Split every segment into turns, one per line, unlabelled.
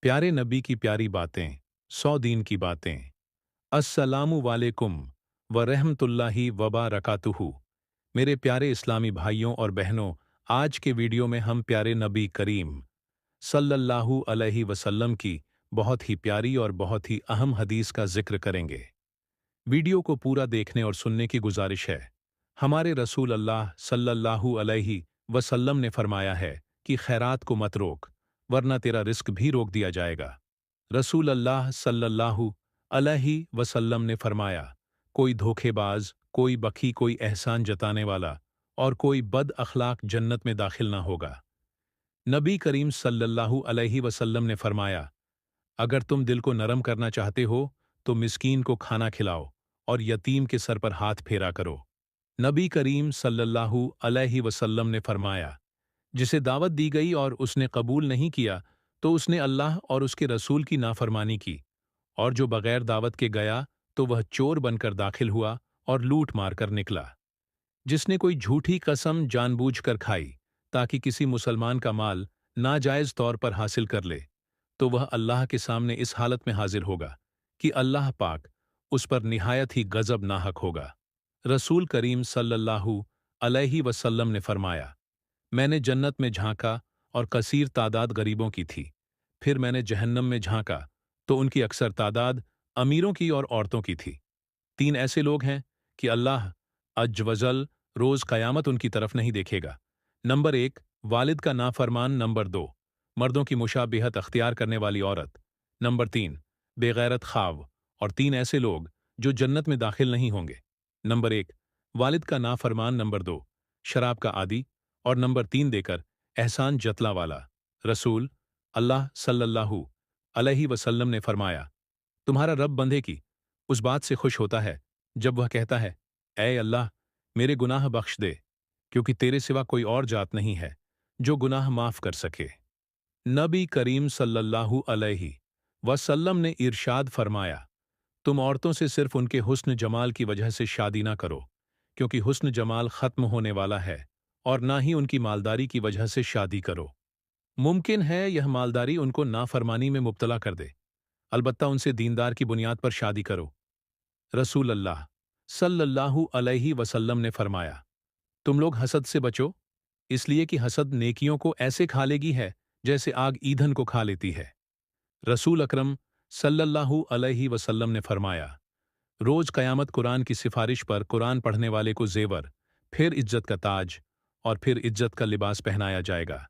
प्यारे नबी की प्यारी बातें, 100 दीन की बातें। अस्सलामु वालेकुम व रहमतुल्लाहि व बरकातुहू। मेरे प्यारे इस्लामी भाइयों और बहनों, आज के वीडियो में हम प्यारे नबी करीम सल्लल्लाहु अलैहि वसल्लम की बहुत ही प्यारी और बहुत ही अहम हदीस का जिक्र करेंगे। वीडियो को पूरा देखने और सुनने की गुजारिश है। हमारे रसूल अल्लाह सल्लल्लाहु अलैहि वसल्लम ने फरमाया है कि खैरात को मत रोक, वरना तेरा रिस्क भी रोक दिया जाएगा। रसूल अल्लाह सल्लल्लाहु अलैहि वसल्लम ने फरमाया, कोई धोखेबाज, कोई बखी, कोई एहसान जताने वाला और कोई बद अखलाक जन्नत में दाखिल ना होगा। नबी करीम सल्लल्लाहु अलैहि वसल्लम ने फरमाया, अगर तुम दिल को नरम करना चाहते हो तो मिस्कीन को खाना खिलाओ और यतीम के सर पर हाथ फेरा करो। नबी करीम सल्लल्लाहु अलैहि वसल्लम ने फरमाया, जिसे दावत दी गई और उसने कबूल नहीं किया तो उसने अल्लाह और उसके रसूल की नाफरमानी की, और जो बगैर दावत के गया तो वह चोर बनकर दाखिल हुआ और लूट मार कर निकला। जिसने कोई झूठी कसम जानबूझकर खाई ताकि किसी मुसलमान का माल नाजायज तौर पर हासिल कर ले, तो वह अल्लाह के सामने इस हालत में हाजिर होगा कि अल्लाह पाक उस पर निहायत ही गजब नाहक होगा। रसूल करीम सल्लल्लाहु अलैहि वसल्लम ने फरमाया, मैंने जन्नत में झांका और कसीर तादाद गरीबों की थी। फिर मैंने जहन्नम में झांका तो उनकी अक्सर तादाद अमीरों की और औरतों की थी। 3 ऐसे लोग हैं कि अल्लाह अज वजल रोज कयामत उनकी तरफ नहीं देखेगा। नंबर 1, वालिद का नाफरमान। नंबर 2, मर्दों की मुशाबिहत अख्तियार करने वाली औरत। नंबर 3, बेगैरत ख्वाब। और 3 ऐसे लोग जो जन्नत में दाखिल नहीं होंगे। नंबर 1, वालिद का नाफरमान। नंबर 2, शराब का आदी। और नंबर 3 देकर एहसान जतला वाला। रसूल अल्लाह सल्लल्लाहु अलैहि वसल्लम ने फरमाया, तुम्हारा रब बंदे की उस बात से खुश होता है जब वह कहता है, ऐ अल्लाह, मेरे गुनाह बख्श दे, क्योंकि तेरे सिवा कोई और जात नहीं है जो गुनाह माफ कर सके। नबी करीम सल्लल्लाहु अलैहि वसल्लम ने इरशाद फरमाया, तुम औरतों से सिर्फ उनके हुस्न जमाल की वजह से शादी ना करो, क्योंकि हुस्न जमाल खत्म होने वाला है, और ना ही उनकी मालदारी की वजह से शादी करो। मुमकिन है यह मालदारी उनको नाफरमानी में मुब्तला कर दे। अलबत्ता उनसे दीनदार की बुनियाद पर शादी करो। रसूल अल्लाह सल्लल्लाहु अलैहि वसल्लम ने फरमाया, तुम लोग हसद से बचो, इसलिए कि हसद नेकियों को ऐसे खा लेगी है जैसे आग ईंधन को खा लेती है। रसूल अकरम सल्लल्लाहु अलैहि वसल्लम ने फरमाया, रोज कयामत कुरान की सिफारिश पर कुरान पढ़ने वाले को जेवर, फिर इज्जत का ताज और फिर इज्जत का लिबास पहनाया जाएगा।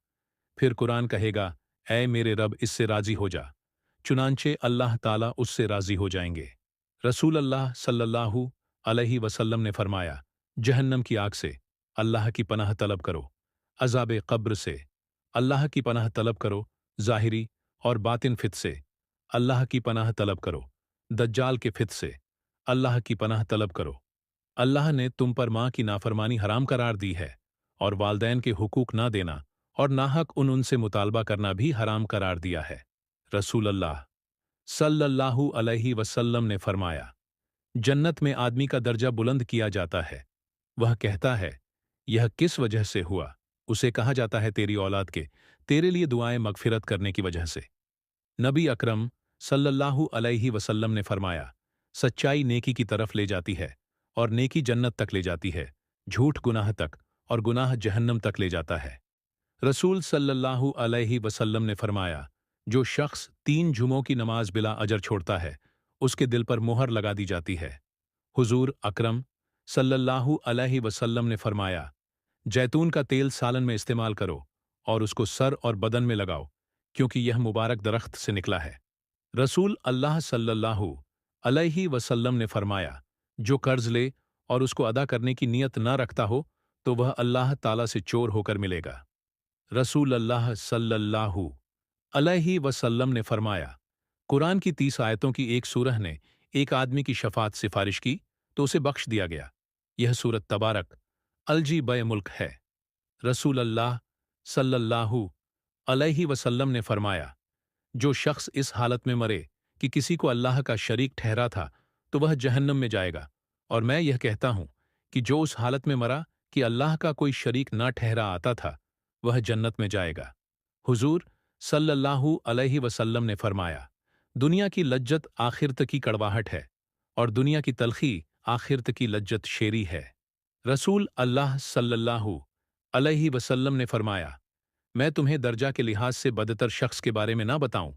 फिर कुरान कहेगा, ऐ मेरे रब, इससे राजी हो जा। चुनांचे अल्लाह ताला उससे राजी हो जाएंगे। रसूल अल्लाह सल्लल्लाहु अलैहि वसल्लम ने फरमाया, जहन्नम की आग से अल्लाह की पनाह तलब करो, अज़ाब कब्र से अल्लाह की पनाह तलब करो, ज़ाहिरी और बातिन फित से अल्लाह की पनाह तलब करो, दज्जाल के फित से अल्लाह की पनाह तलब करो। अल्लाह ने तुम पर माँ की नाफरमानी हराम करार दी है, और वालदैन के हुकूक ना देना और नाहक उनसे मुतालबा करना भी हराम करार दिया है। रसूल अल्लाह सल्लल्लाहु अलैहि वसल्लम ने फरमाया, जन्नत में आदमी का दर्जा बुलंद किया जाता है। वह कहता है, यह किस वजह से हुआ? उसे कहा जाता है, तेरी औलाद के तेरे लिए दुआएं मगफिरत करने की वजह से। नबी अकरम सल्लल्लाहु अलैहि वसल्लम ने फरमाया, सच्चाई नेकी की तरफ ले जाती है और नेकी जन्नत तक ले जाती है, झूठ गुनाह तक और गुनाह जहन्नम तक ले जाता है। रसूल सल्लल्लाहु अलैहि वसल्लम ने फरमाया, जो शख्स 3 जुमों की नमाज बिला अजर छोड़ता है, उसके दिल पर मोहर लगा दी जाती है। हुजूर अकरम सल्लल्लाहु अलैहि वसल्लम ने फरमाया, जैतून का तेल सालन में इस्तेमाल करो और उसको सर और बदन में लगाओ, क्योंकि यह मुबारक दरख्त से निकला है। रसूल अल्लाह सल्लल्लाहु अलैहि वसल्लम ने फरमाया, जो कर्ज ले और उसको अदा करने की नीयत ना रखता हो तो वह अल्लाह ताला से चोर होकर मिलेगा। रसूल अल्लाह सल्लल्लाहु अलैहि वसल्लम ने फरमाया, कुरान की 30 आयतों की एक सूरह ने एक आदमी की शफात सिफारिश की तो उसे बख्श दिया गया। यह सूरत तबारक अलजी बय मुल्क है। रसूल अल्लाह सल्लल्लाहु अलैहि वसल्लम ने फरमाया, जो शख्स इस हालत में मरे कि किसी को अल्लाह का शरीक ठहरा था तो वह जहन्नम में जाएगा, और मैं यह कहता हूं कि जो उस हालत में मरा कि अल्लाह का कोई शरीक ना ठहरा आता था, वह जन्नत में जाएगा। हुजूर सल्लल्लाहु अलैहि वसल्लम ने फरमाया, दुनिया की लज्जत आखिरत की कड़वाहट है और दुनिया की तलखी आखिरत की लज्जत शेरी है। रसूल अल्लाह सल्लल्लाहु अलैहि वसल्लम ने फरमाया, मैं तुम्हें दर्जा के लिहाज से बदतर शख्स के बारे में ना बताऊं?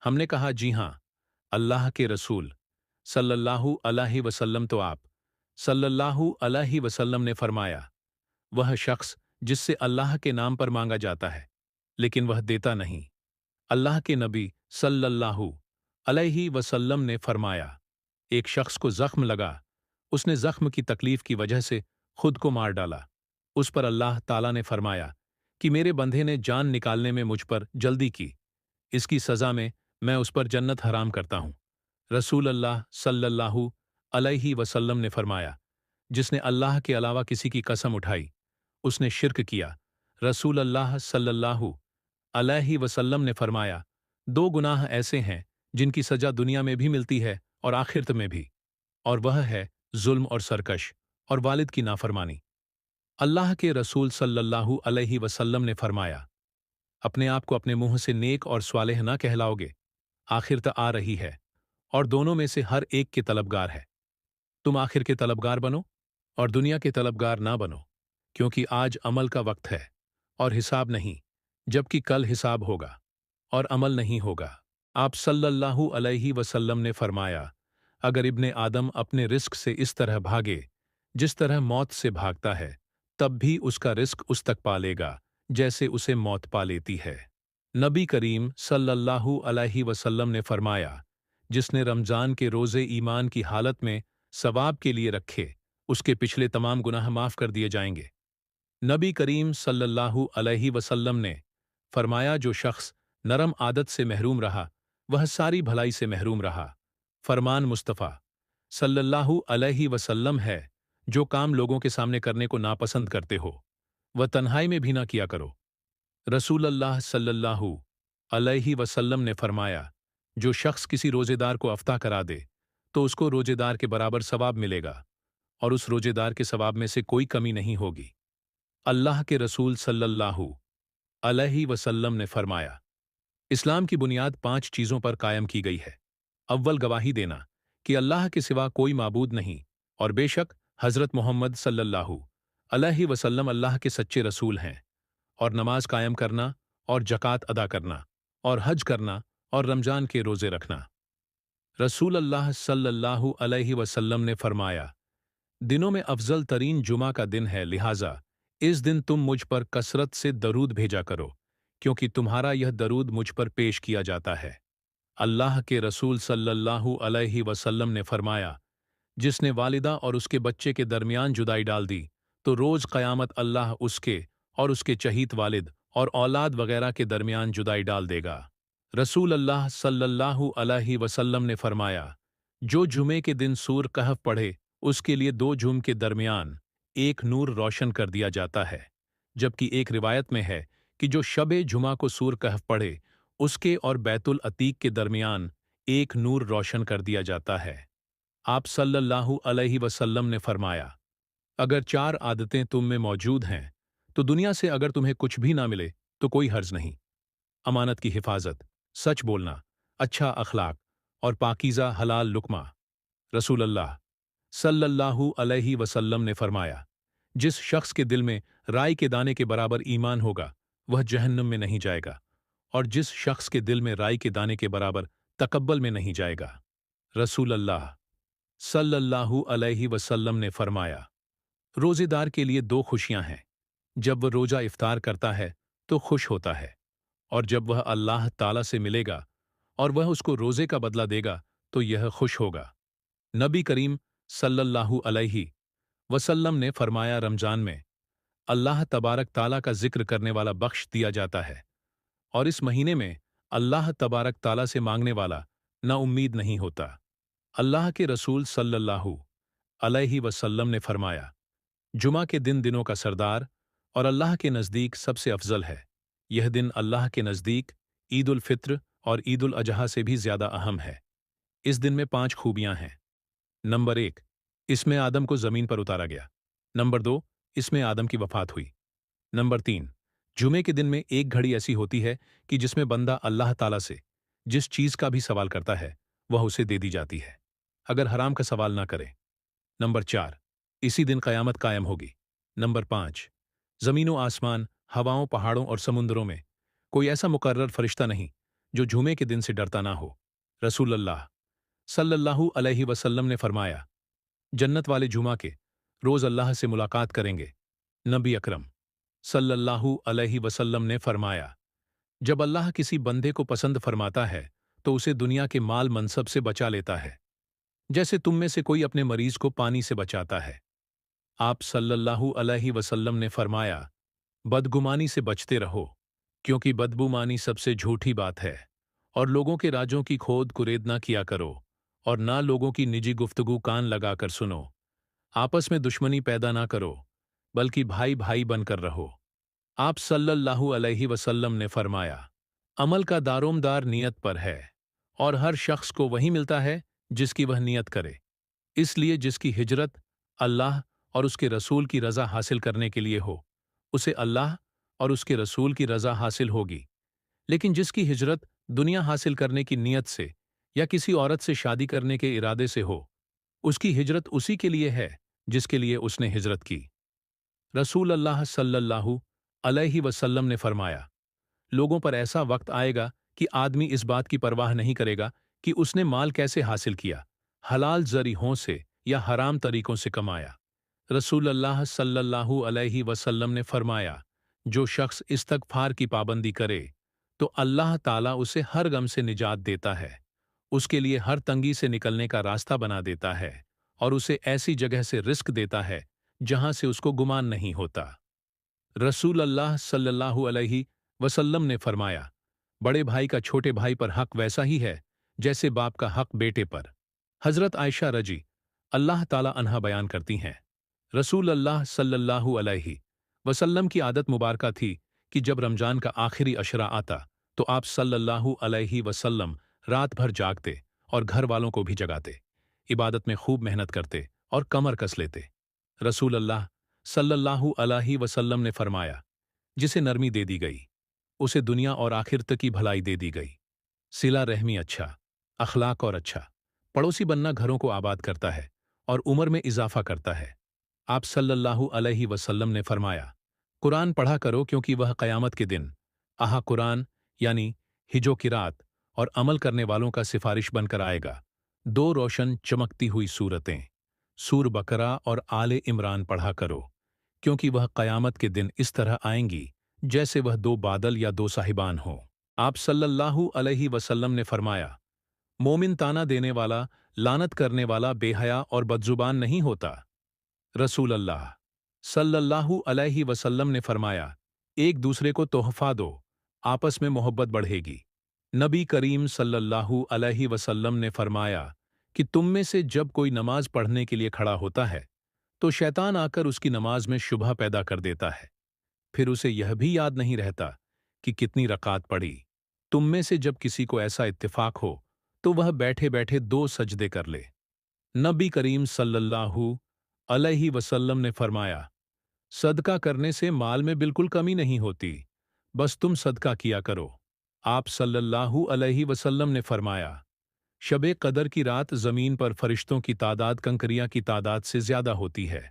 हमने कहा, जी हां, अल्लाह के रसूल सल्लल्लाहु अलैहि वसल्लम। तो आप सल्लल्लाहु अलैहि वसल्लम ने फरमाया, वह शख्स जिससे अल्लाह के नाम पर मांगा जाता है लेकिन वह देता नहीं। अल्लाह के नबी सल्लल्लाहु अलैहि वसल्लम ने फरमाया, एक शख्स को जख्म लगा, उसने जख्म की तकलीफ की वजह से खुद को मार डाला। उस पर अल्लाह ताला ने फरमाया कि मेरे बंधे ने जान निकालने में मुझ पर जल्दी की, इसकी सजा में मैं उस पर जन्नत हराम करता हूं। रसूल अल्लाह सल्लल्लाहु अलैहि वसल्लम ने फरमाया, जिसने अल्लाह के अलावा किसी की कसम उठाई, उसने शिर्क किया। रसूल अल्लाह सल्लल्लाहु अलैहि वसल्लम ने फरमाया, दो गुनाह ऐसे हैं जिनकी सजा दुनिया में भी मिलती है और आखिरत में भी, और वह है जुल्म और सरकश और वालिद की नाफरमानी। अल्लाह के रसूल सल्लल्लाहु अलैहि वसल्लम ने फरमाया, अपने आप को अपने मुंह से नेक और स्वालेह ना कहलाओगे, आखिरत आ रही है और दोनों में से हर एक के तलबगार है। तुम आखिर के तलबगार बनो और दुनिया के तलबगार ना बनो, क्योंकि आज अमल का वक्त है और हिसाब नहीं, जबकि कल हिसाब होगा और अमल नहीं होगा। आप सल्लल्लाहु अलैहि वसल्लम ने फरमाया, अगर इब्ने आदम अपने रिस्क से इस तरह भागे जिस तरह मौत से भागता है, तब भी उसका रिस्क उस तक पा लेगा जैसे उसे मौत पा लेती है। नबी करीम सल्लल्लाहु अलैहि वसल्लम ने फरमाया, जिसने रमजान के रोजे ईमान की हालत में सवाब के लिए रखे, उसके पिछले तमाम गुनाह माफ कर दिए जाएंगे। नबी करीम सल्लल्लाहु अलैहि वसल्लम ने फरमाया, जो शख्स नरम आदत से महरूम रहा वह सारी भलाई से महरूम रहा। फरमान मुस्तफ़ा सल्लल्लाहु अलैहि वसल्लम है, जो काम लोगों के सामने करने को नापसंद करते हो वह तन्हाई में भी ना किया करो। रसूल अल्लाह सल्लल्लाहु अलैहि वसल्लम ने फरमाया, जो शख्स किसी रोजेदार को अफ्ताह करा दे तो उसको रोजेदार के बराबर सवाब मिलेगा और उस रोजेदार के सवाब में से कोई कमी नहीं होगी। अल्लाह के रसूल सल्लल्लाहु अलैहि वसल्लम ने फरमाया, इस्लाम की बुनियाद 5 चीजों पर कायम की गई है। अव्वल गवाही देना कि अल्लाह के सिवा कोई माबूद नहीं और बेशक हजरत मोहम्मद सल्लल्लाहु अलैहि वसल्लम अल्लाह के सच्चे रसूल हैं, और नमाज कायम करना और जकात अदा करना और हज करना और रमजान के रोजे रखना। रसूल अल्लाह सल्लल्लाहु अलैहि वसल्लम ने फरमाया, दिनों में अफजल तरीन जुमा का दिन है, लिहाजा इस दिन तुम मुझ पर कसरत से दरूद भेजा करो, क्योंकि तुम्हारा यह दरूद मुझ पर पेश किया जाता है। अल्लाह के रसूल सल्लल्लाहु अलैहि वसल्लम ने फरमाया, जिसने वालिदा और उसके बच्चे के दरमियान जुदाई डाल दी, तो रोज क़यामत अल्लाह उसके और उसके चहीत वालिद और औलाद वगैरह के दरमियान जुदाई डाल देगा। रसूल अल्लाह सल्लल्लाहु अलैहि वसल्लम ने फरमाया, जो जुमे के दिन सूर कहफ पढ़े उसके लिए 2 जुम के दरमियान एक नूर रोशन कर दिया जाता है, जबकि एक रिवायत में है कि जो शबे जुमा को सूर कहफ पढ़े उसके और बैतुल अतीक के दरमियान एक नूर रोशन कर दिया जाता है। आप सल्लल्लाहु अलैहि वसल्लम ने फरमाया, अगर 4 आदतें तुम में मौजूद हैं तो दुनिया से अगर तुम्हें कुछ भी ना मिले तो कोई हर्ज नहीं। अमानत की हिफाजत, सच बोलना, अच्छा अखलाक और पाकीज़ा हलाल लुक्मा। रसूल अल्लाह सल्लल्लाहु अलैहि वसल्लम ने फरमाया, जिस शख्स के दिल में राई के दाने के बराबर ईमान होगा वह जहन्नम में नहीं जाएगा, और जिस शख्स के दिल में राई के दाने के बराबर तकब्बल में नहीं जाएगा। रसूल अल्लाह सल्लल्लाहु अलैहि वसल्लम ने फरमाया, रोजेदार के लिए 2 खुशियां हैं, जब वह रोजा इफ्तार करता है तो खुश होता है, और जब वह अल्लाह ताला से मिलेगा और वह उसको रोजे का बदला देगा तो यह खुश होगा। नबी करीम सल्लल्लाहु अलैहि वसल्लम ने फरमाया, रमजान में अल्लाह तबारक ताला का जिक्र करने वाला बख्श दिया जाता है, और इस महीने में अल्लाह तबारक ताला से मांगने वाला ना उम्मीद नहीं होता। अल्लाह के रसूल सल्लल्लाहु अलैहि वसल्लम ने फरमाया, जुमा के दिन दिनों का सरदार और अल्लाह के नज़दीक सबसे अफजल है। यह दिन अल्लाह के नज़दीक ईद उल फित्र और ईद उल अजहा से भी ज्यादा अहम है। इस दिन में 5 खूबियां हैं। नंबर 1, इसमें आदम को जमीन पर उतारा गया। नंबर 2, इसमें आदम की वफात हुई। नंबर 3, जुमे के दिन में एक घड़ी ऐसी होती है कि जिसमें बंदा अल्लाह ताला से जिस चीज का भी सवाल करता है वह उसे दे दी जाती है, अगर हराम का सवाल ना करे। नंबर 4, इसी दिन कयामत कायम होगी। नंबर 5, जमीनों आसमान, हवाओं, पहाड़ों और समुद्रों में कोई ऐसा मुकर्रर फरिश्ता नहीं जो जुमे के दिन से डरता ना हो। रसूल अल्लाह सल्लल्लाहु अलैहि वसल्लम ने फरमाया, जन्नत वाले जुमा के रोज अल्लाह से मुलाकात करेंगे। नबी अकरम सल्लल्लाहु अलैहि वसल्लम ने फरमाया, जब अल्लाह किसी बंदे को पसंद फरमाता है तो उसे दुनिया के माल मनसब से बचा लेता है, जैसे तुम में से कोई अपने मरीज को पानी से बचाता है। आप सल्लल्लाहु अलैहि वसल्लम ने फरमाया, बदगुमानी से बचते रहो, क्योंकि बदगुमानी सबसे झूठी बात है, और लोगों के राजों की खोद कुरेद ना किया करो, और ना लोगों की निजी गुफ्तगू कान लगाकर सुनो। आपस में दुश्मनी पैदा ना करो, बल्कि भाई भाई बनकर रहो। आप सल्लल्लाहु अलैहि वसल्लम ने फरमाया, अमल का दारोमदार नियत पर है, और हर शख्स को वही मिलता है जिसकी वह नियत करे। इसलिए जिसकी हिजरत अल्लाह और उसके रसूल की रज़ा हासिल करने के लिए हो, उसे अल्लाह और उसके रसूल की रज़ा हासिल होगी। लेकिन जिसकी हिजरत दुनिया हासिल करने की नीयत से या किसी औरत से शादी करने के इरादे से हो, उसकी हिजरत उसी के लिए है जिसके लिए उसने हिजरत की। रसूल अल्लाह सल्लल्लाहु अलैहि वसल्लम ने फरमाया, लोगों पर ऐसा वक्त आएगा कि आदमी इस बात की परवाह नहीं करेगा कि उसने माल कैसे हासिल किया, हलाल ज़रियों से या हराम तरीकों से कमाया। रसूल अल्लाह सल्लल्लाहु अलैहि वसल्लम ने फरमाया, जो शख्स इस्तगफार की पाबंदी करे तो अल्लाह ताला उसे हर गम से निजात देता है, उसके लिए हर तंगी से निकलने का रास्ता बना देता है, और उसे ऐसी जगह से रिस्क देता है जहां से उसको गुमान नहीं होता। रसूल अल्लाह सल्लल्लाहु अलैहि वसल्लम ने फरमाया, बड़े भाई का छोटे भाई पर हक वैसा ही है जैसे बाप का हक बेटे पर। हजरत आयशा रजी अल्लाह ताला अन्हा बयान करती हैं, रसूल अल्लाह सल्लल्लाहु अलैहि वसल्लम की आदत मुबारका थी कि जब रमजान का आखिरी अशरा आता तो आप सल्लल्लाहु अलैहि वसल्लम रात भर जागते और घर वालों को भी जगाते, इबादत में खूब मेहनत करते और कमर कस लेते। रसूल अल्लाह सल्लल्लाहु अलैहि वसल्लम ने फरमाया, जिसे नरमी दे दी गई उसे दुनिया और आखिरत की भलाई दे दी गई। सिला रहमी अच्छा, अखलाक और अच्छा पड़ोसी बनना घरों को आबाद करता है और उम्र में इजाफा करता है। आप सल्लल्लाहु अलैहि वसल्लम ने फरमाया, कुरान पढ़ा करो क्योंकि वह क़यामत के दिन आहा कुरान यानी हिजो किरात और अमल करने वालों का सिफारिश बनकर आएगा। दो रोशन चमकती हुई सूरतें सूर बकरा और आले इमरान पढ़ा करो, क्योंकि वह क़यामत के दिन इस तरह आएंगी जैसे वह दो बादल या दो साहिबान हों। आप सल्लल्लाहु अलैहि वसल्लम ने फरमाया, मोमिन ताना देने वाला, लानत करने वाला, बेहया और बदजुबान नहीं होता। रसूल अल्लाह सल्लल्लाहु अलैहि वसल्लम ने फरमाया, एक दूसरे को तोहफा दो, आपस में मोहब्बत बढ़ेगी। नबी करीम सल्लल्लाहु अलैहि वसल्लम ने फरमाया कि तुम में से जब कोई नमाज पढ़ने के लिए खड़ा होता है तो शैतान आकर उसकी नमाज में शुबह पैदा कर देता है, फिर उसे यह भी याद नहीं रहता कि कितनी रकात पढ़ी। तुम में से जब किसी को ऐसा इत्तेफाक हो तो वह बैठे बैठे दो सजदे कर ले। नबी करीम सल्लल्लाहु अलैहि वसल्लम ने फरमाया, सदका करने से माल में बिल्कुल कमी नहीं होती, बस तुम सदका किया करो। आप सल्लल्लाहु अलैहि वसल्लम ने फरमाया, शबे कदर की रात जमीन पर फरिश्तों की तादाद कंकरियां की तादाद से ज्यादा होती है।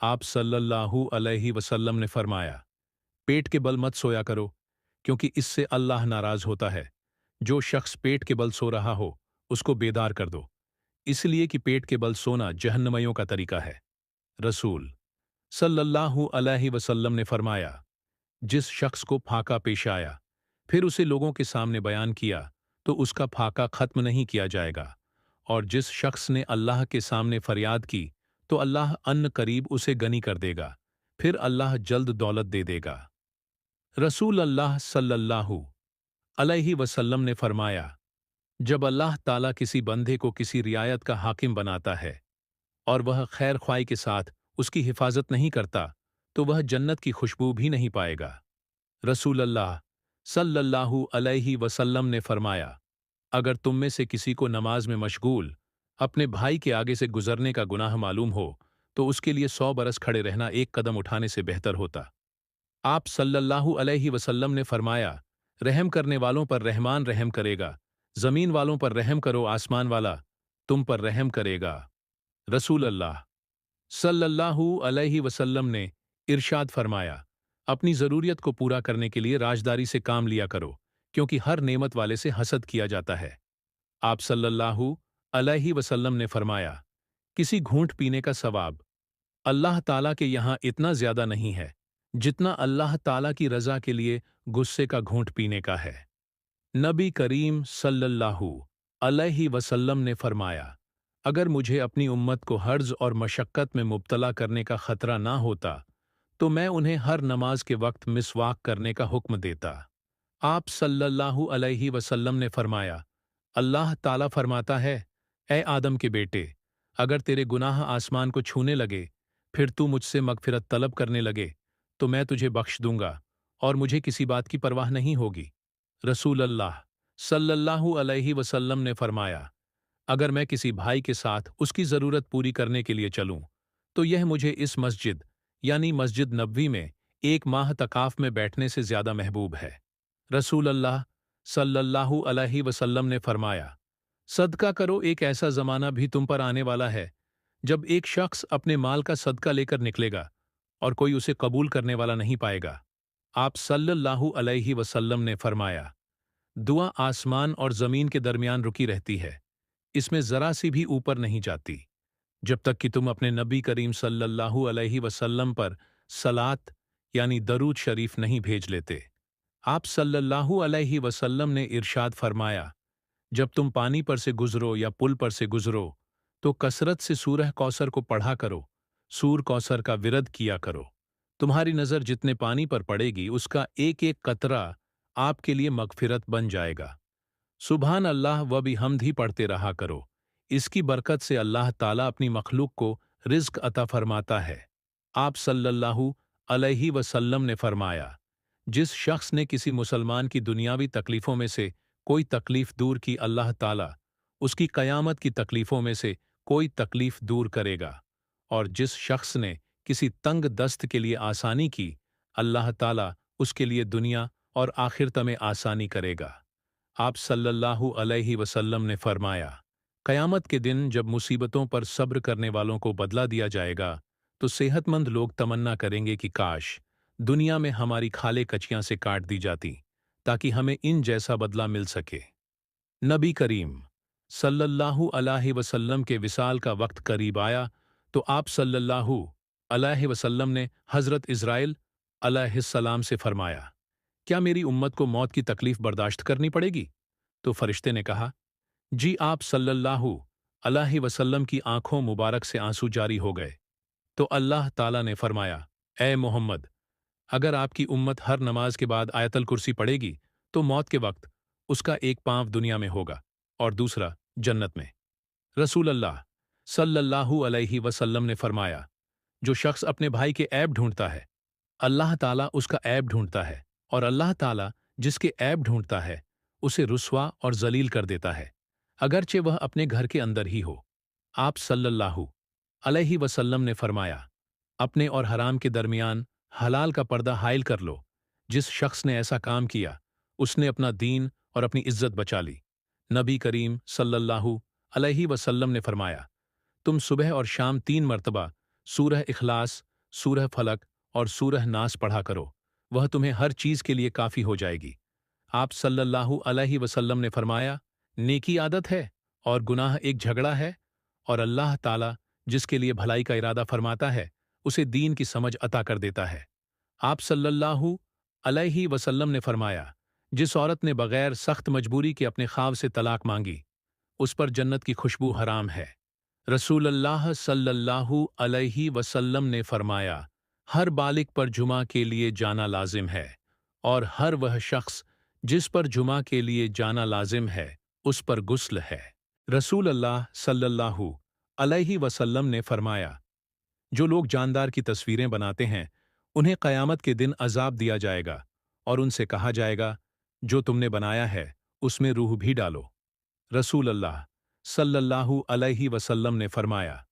आप सल्लल्लाहु अलैहि वसल्लम ने फरमाया, पेट के बल मत सोया करो, क्योंकि इससे अल्लाह नाराज होता है। जो शख्स पेट के बल सो रहा हो उसको बेदार कर दो, इसलिए कि पेट के बल सोना जहन्नमियों का तरीका है। रसूल सल्लल्लाहु अलैहि वसल्लम ने फरमाया, जिस शख्स को फाका पेश आया फिर उसे लोगों के सामने बयान किया तो उसका फाका खत्म नहीं किया जाएगा, और जिस शख्स ने अल्लाह के सामने फरियाद की तो अल्लाह अन्न करीब उसे गनी कर देगा, फिर अल्लाह जल्द दौलत दे देगा। रसूल अल्लाह सल्लल्लाहु अलैहि वसल्लम ने फरमाया, जब अल्लाह ताला किसी बंदे को किसी रियायत का हाकिम बनाता है और वह खैर ख्वाही के साथ उसकी हिफाजत नहीं करता तो वह जन्नत की खुशबू भी नहीं पाएगा। रसूल अल्लाह सल्लल्लाहु अलैहि वसल्लम ने फरमाया, अगर तुम में से किसी को नमाज में मशगूल अपने भाई के आगे से गुजरने का गुनाह मालूम हो तो उसके लिए 100 बरस खड़े रहना एक कदम उठाने से बेहतर होता। आप सल्लल्लाहु अलैहि वसल्लम ने फरमाया, रहम करने वालों पर रहमान रहम करेगा, जमीन वालों पर रहम करो, आसमान वाला तुम पर रहम करेगा। रसूल अल्लाह सल्लल्लाहु अलैहि वसल्लम ने इरशाद फरमाया, अपनी ज़रूरियत को पूरा करने के लिए राजदारी से काम लिया करो, क्योंकि हर नेमत वाले से हसद किया जाता है। आप सल्लल्लाहु अलैहि वसल्लम ने फरमाया, किसी घूंट पीने का सवाब अल्लाह ताला के यहाँ इतना ज्यादा नहीं है जितना अल्लाह ताला की रजा के लिए गुस्से का घूंट पीने का है। नबी करीम सल्लल्लाहु अलैहि वसल्लम ने फरमाया, अगर मुझे अपनी उम्मत को हर्ज और मशक्कत में मुब्तला करने का खतरा ना होता तो मैं उन्हें हर नमाज के वक्त मिसवाक करने का हुक्म देता। आप सल्लल्लाहु अलैहि वसल्लम ने फरमाया, अल्लाह ताला फरमाता है, ए आदम के बेटे, अगर तेरे गुनाह आसमान को छूने लगे फिर तू मुझसे मगफिरत तलब करने लगे तो मैं तुझे बख्श दूंगा और मुझे किसी बात की परवाह नहीं होगी। रसूल अल्लाह सल्लल्लाहु अलैहि वसल्लम ने फरमाया, अगर मैं किसी भाई के साथ उसकी ज़रूरत पूरी करने के लिए चलूं तो यह मुझे इस मस्जिद यानी मस्जिद नबवी में एक माह तकाफ में बैठने से ज़्यादा महबूब है। रसूल अल्लाह सल्लल्लाहु अलैहि वसल्लम ने फरमाया, सदका करो, एक ऐसा ज़माना भी तुम पर आने वाला है जब एक शख्स अपने माल का सदका लेकर निकलेगा और कोई उसे कबूल करने वाला नहीं पाएगा। आप सल्लल्लाहु अलैहि वसल्लम ने फरमाया, दुआ आसमान और ज़मीन के दरमियान रुकी रहती है, इसमें ज़रा सी भी ऊपर नहीं जाती जब तक कि तुम अपने नबी करीम सल्लल्लाहु अलैहि वसल्लम पर सलात यानी दरूद शरीफ नहीं भेज लेते। आप सल्लल्लाहु अलैहि वसल्लम ने इरशाद फरमाया, जब तुम पानी पर से गुजरो या पुल पर से गुजरो तो कसरत से सूरह कौसर को पढ़ा करो, सूर कौसर का विरद किया करो। तुम्हारी नज़र जितने पानी पर पड़ेगी उसका एक एक कतरा आपके लिए मगफिरत बन जाएगा। सुभान अल्लाह व बिहम्द ही पढ़ते रहा करो, इसकी बरकत से अल्लाह ताला अपनी मखलूक को रिज्क अता फरमाता है। आप सल्लल्लाहु अलैहि वसल्लम ने फरमाया, जिस शख्स ने किसी मुसलमान की दुनियावी तकलीफ़ों में से कोई तकलीफ़ दूर की, अल्लाह ताला उसकी क़यामत की तकलीफ़ों में से कोई तकलीफ़ दूर करेगा, और जिस शख्स ने किसी तंग दस्त के लिए आसानी की, अल्लाह ताला उसके लिए दुनिया और आखिरत में आसानी करेगा। आप सल्लल्लाहु अलैहि वसल्लम ने फरमाया, क़यामत के दिन जब मुसीबतों पर सब्र करने वालों को बदला दिया जाएगा तो सेहतमंद लोग तमन्ना करेंगे कि काश दुनिया में हमारी खाले कचियां से काट दी जाती ताकि हमें इन जैसा बदला मिल सके। नबी करीम सल्लल्लाहु अलैहि वसल्लम के विसाल का वक्त करीब आया तो आप सल्लल्लाहु अलैहि वसल्लम ने हज़रत इज़राइल अलैहिस्सलाम से फरमाया, क्या मेरी उम्मत को मौत की तकलीफ बर्दाश्त करनी पड़ेगी? तो फरिश्ते ने कहा, जी। आप सल्लल्लाहु अलैहि वसल्लम की आंखों मुबारक से आंसू जारी हो गए तो अल्लाह ताला ने फरमाया, ए मोहम्मद, अगर आपकी उम्मत हर नमाज के बाद आयतल कुर्सी पढ़ेगी तो मौत के वक्त उसका एक पांव दुनिया में होगा और दूसरा जन्नत में। रसूल अल्लाह सल्लल्लाहु अलैहि वसल्लम ने फरमाया, जो शख्स अपने भाई के ऐब ढूंढता है अल्लाह ताला उसका ऐब ढूंढता है, और अल्लाह ताला जिसके ऐब ढूंढता है उसे रुस्वा और जलील कर देता है, अगरचे वह अपने घर के अंदर ही हो। आप सल्लल्लाहु अलैहि वसल्लम ने फरमाया, अपने और हराम के दरमियान हलाल का पर्दा हाइल कर लो। जिस शख्स ने ऐसा काम किया उसने अपना दीन और अपनी इज्जत बचा ली। नबी करीम सल्लल्लाहु अलैहि वसल्लम ने फरमाया, तुम सुबह और शाम 3 मरतबा सूरह इखलास, सूरह फलक और सूरह नास पढ़ा करो, वह तुम्हें हर चीज़ के लिए काफ़ी हो जाएगी। आप सल्लल्लाहु अलैहि वसल्लम ने फरमाया, नेकी आदत है और गुनाह एक झगड़ा है, और अल्लाह ताला जिसके लिए भलाई का इरादा फरमाता है उसे दीन की समझ अता कर देता है। आप सल्लल्लाहु अलैहि वसल्लम ने फरमाया, जिस औरत ने बगैर सख्त मजबूरी के अपने ख्वाब से तलाक मांगी उस पर जन्नत की खुशबू हराम है। रसूल अल्लाह सल्लल्लाहु अलैहि वसल्लम ने फरमाया, हर बालिग पर जुमा के लिए जाना लाजिम है, और हर वह शख्स जिस पर जुमा के लिए जाना लाजिम है उस पर गुस्ल है। रसूल अल्लाह सल्लल्लाहु अलैहि वसल्लम ने फरमाया, जो लोग जानदार की तस्वीरें बनाते हैं उन्हें क़यामत के दिन अजाब दिया जाएगा और उनसे कहा जाएगा, जो तुमने बनाया है उसमें रूह भी डालो। रसूल अल्लाह सल्लल्लाहु अलैहि वसल्लम ने फरमाया,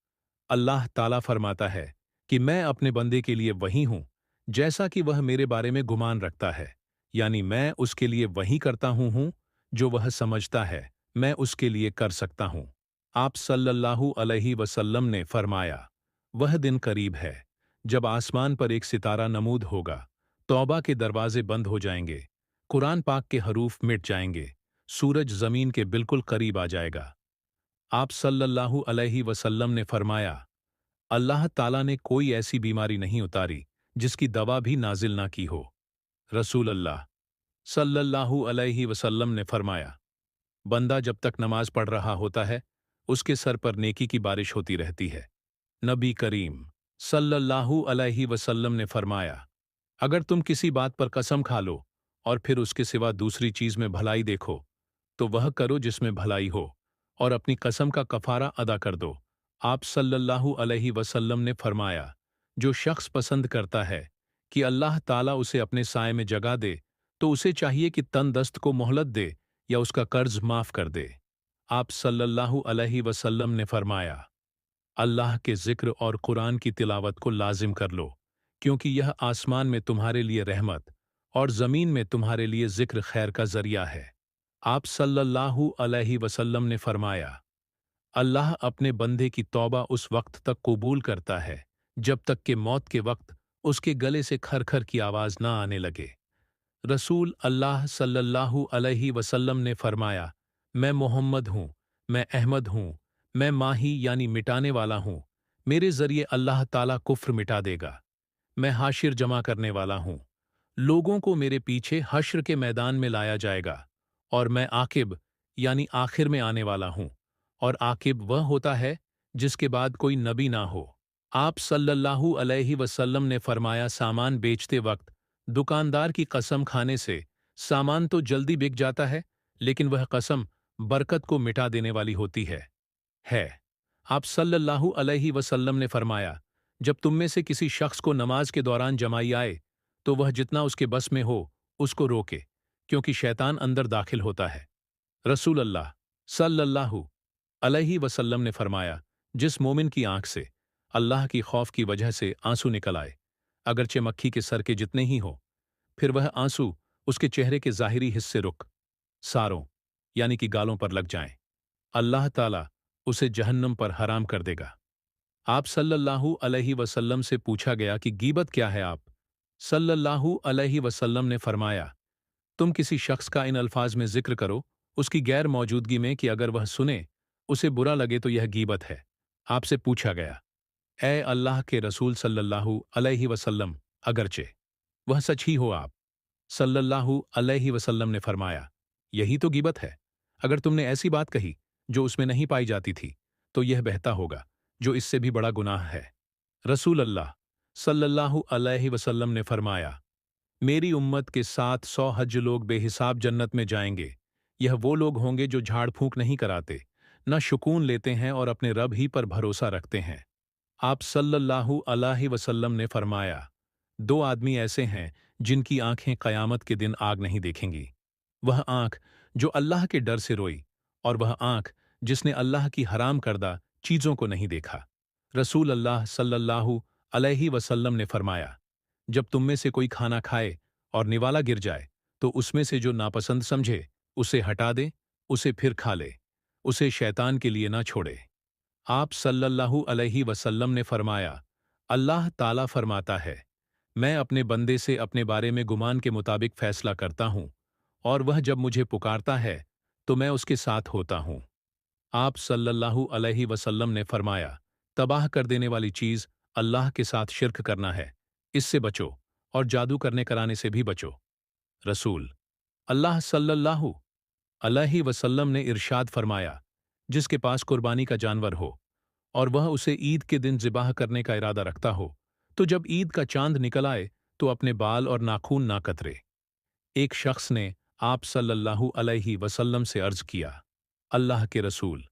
अल्लाह ताला फरमाता है कि मैं अपने बंदे के लिए वही हूँ जैसा कि वह मेरे बारे में गुमान रखता है, यानी मैं उसके लिए वही करता हूँ जो वह समझता है मैं उसके लिए कर सकता हूँ। आप सल्लल्लाहु अलैहि वसल्लम ने फरमाया, वह दिन करीब है जब आसमान पर एक सितारा नमूद होगा, तौबा के दरवाजे बंद हो जाएंगे, कुरान पाक के हरूफ मिट जाएंगे, सूरज जमीन के बिल्कुल करीब आ जाएगा। आप सल्लल्लाहु अलैहि वसल्लम ने फरमाया, अल्लाह ताला ने कोई ऐसी बीमारी नहीं उतारी जिसकी दवा भी नाजिल ना की हो। रसूल अल्लाह सल्लल्लाहु अलैहि वसल्लम ने फरमाया, बंदा जब तक नमाज पढ़ रहा होता है उसके सर पर नेकी की बारिश होती रहती है। नबी करीम सल्लल्लाहु अलैहि वसल्लम ने फरमाया, अगर तुम किसी बात पर कसम खा लो और फिर उसके सिवा दूसरी चीज में भलाई देखो तो वह करो जिसमें भलाई हो और अपनी कसम का कफारा अदा कर दो। आप सल्लल्लाहु अलैहि वसल्लम ने फरमाया, जो शख्स पसंद करता है कि अल्लाह ताला उसे अपने साए में जगा दे तो उसे चाहिए कि तंदस्त को मोहलत दे या उसका कर्ज माफ कर दे। आप सल्लल्लाहु अलैहि वसल्लम ने फरमाया, अल्लाह के जिक्र और कुरान की तिलावत को लाजिम कर लो, क्योंकि यह आसमान में तुम्हारे लिए रहमत और जमीन में तुम्हारे लिए जिक्र खैर का जरिया है। आप सल्लल्लाहु अलैहि वसल्लम ने फरमाया, अल्लाह अपने बंदे की तौबा उस वक्त तक कबूल करता है जब तक कि मौत के वक्त उसके गले से खरखर की आवाज ना आने लगे। रसूल अल्लाह सल्लल्लाहु अलैहि वसल्लम ने फरमाया, मैं मोहम्मद हूँ, मैं अहमद हूँ, मैं माही यानी मिटाने वाला हूँ, मेरे जरिए अल्लाह ताला कुफ्र मिटा देगा। मैं हाशिर जमा करने वाला हूँ, लोगों को मेरे पीछे हश्र के मैदान में लाया जाएगा, और मैं आकिब यानी आखिर में आने वाला हूँ, और आकिब वह होता है जिसके बाद कोई नबी ना हो। आप सल्लल्लाहु अलैहि वसल्लम ने फरमाया, सामान बेचते वक्त दुकानदार की कसम खाने से सामान तो जल्दी बिक जाता है, लेकिन वह कसम बरकत को मिटा देने वाली होती है। आप सल्लल्लाहु अलैहि वसल्लम ने फरमाया, जब तुम में से किसी शख्स को नमाज के दौरान जमाई आए तो वह जितना उसके बस में हो उसको रोके, क्योंकि शैतान अंदर दाखिल होता है। रसूल अल्लाह सल्लल्लाहु अलैहि वसल्लम ने फरमाया, जिस मोमिन की आंख से अल्लाह की खौफ की वजह से आंसू निकल आए, अगरचे मक्खी के सर के जितने ही हो, फिर वह आंसू उसके चेहरे के ज़ाहिरी हिस्से रुक सारों यानी कि गालों पर लग जाएं, अल्लाह ताला उसे जहन्नम पर हराम कर देगा। आप सल्लल्लाहु अलैहि वसल्लम से पूछा गया कि गीबत क्या है। आप सल्लल्लाहु अलैहि वसल्लम ने फरमाया, तुम किसी शख्स का इन अल्फाज में जिक्र करो उसकी गैर मौजूदगी में कि अगर वह सुने उसे बुरा लगे तो यह गीबत है। आपसे पूछा गया, ए अल्लाह के रसूल सल्लल्लाहु अलैहि वसल्लम, अगरचे वह सच ही हो। आप सल्लल्लाहु अलैहि वसल्लम ने फरमाया, यही तो गीबत है। अगर तुमने ऐसी बात कही जो उसमें नहीं पाई जाती थी तो यह बहता होगा जो इससे भी बड़ा गुनाह है। रसूल अल्लाह सल्लल्लाहु अलैहि वसल्लम ने फरमाया, मेरी उम्मत के 700 हज लोग बेहिसाब जन्नत में जाएंगे। यह वो लोग होंगे जो झाड़ फूंक नहीं कराते, न शुकून लेते हैं और अपने रब ही पर भरोसा रखते हैं। आप सल्लल्लाहु अलैहि वसल्लम ने फरमाया, दो आदमी ऐसे हैं जिनकी आंखें कयामत के दिन आग नहीं देखेंगी। वह आंख जो अल्लाह के डर से रोई और वह आंख जिसने अल्लाह की हराम करदा चीजों को नहीं देखा। रसूल अल्लाह सल्लल्लाहु अलैहि वसल्लम ने फरमाया, जब तुम में से कोई खाना खाए और निवाला गिर जाए तो उसमें से जो नापसंद समझे उसे हटा दे, उसे फिर खा ले, उसे शैतान के लिए ना छोड़े। आप सल्लल्लाहु अलैहि वसल्लम ने फरमाया, अल्लाह ताला फरमाता है, मैं अपने बंदे से अपने बारे में गुमान के मुताबिक फैसला करता हूँ, और वह जब मुझे पुकारता है तो मैं उसके साथ होता हूँ। आप सल्लल्लाहु अलैहि वसल्लम ने फरमाया, तबाह कर देने वाली चीज अल्लाह के साथ शिर्क करना है, इससे बचो, और जादू करने कराने से भी बचो। रसूल अल्लाह सल्लल्लाहु अलैहि वसल्लम ने इरशाद फरमाया, जिसके पास कुर्बानी का जानवर हो और वह उसे ईद के दिन ज़िबाह करने का इरादा रखता हो, तो जब ईद का चांद निकल आए तो अपने बाल और नाखून ना कतरे। एक शख्स ने आप सल्लल्लाहु अलैहि वसल्लम से अर्ज किया, अल्लाह के रसूल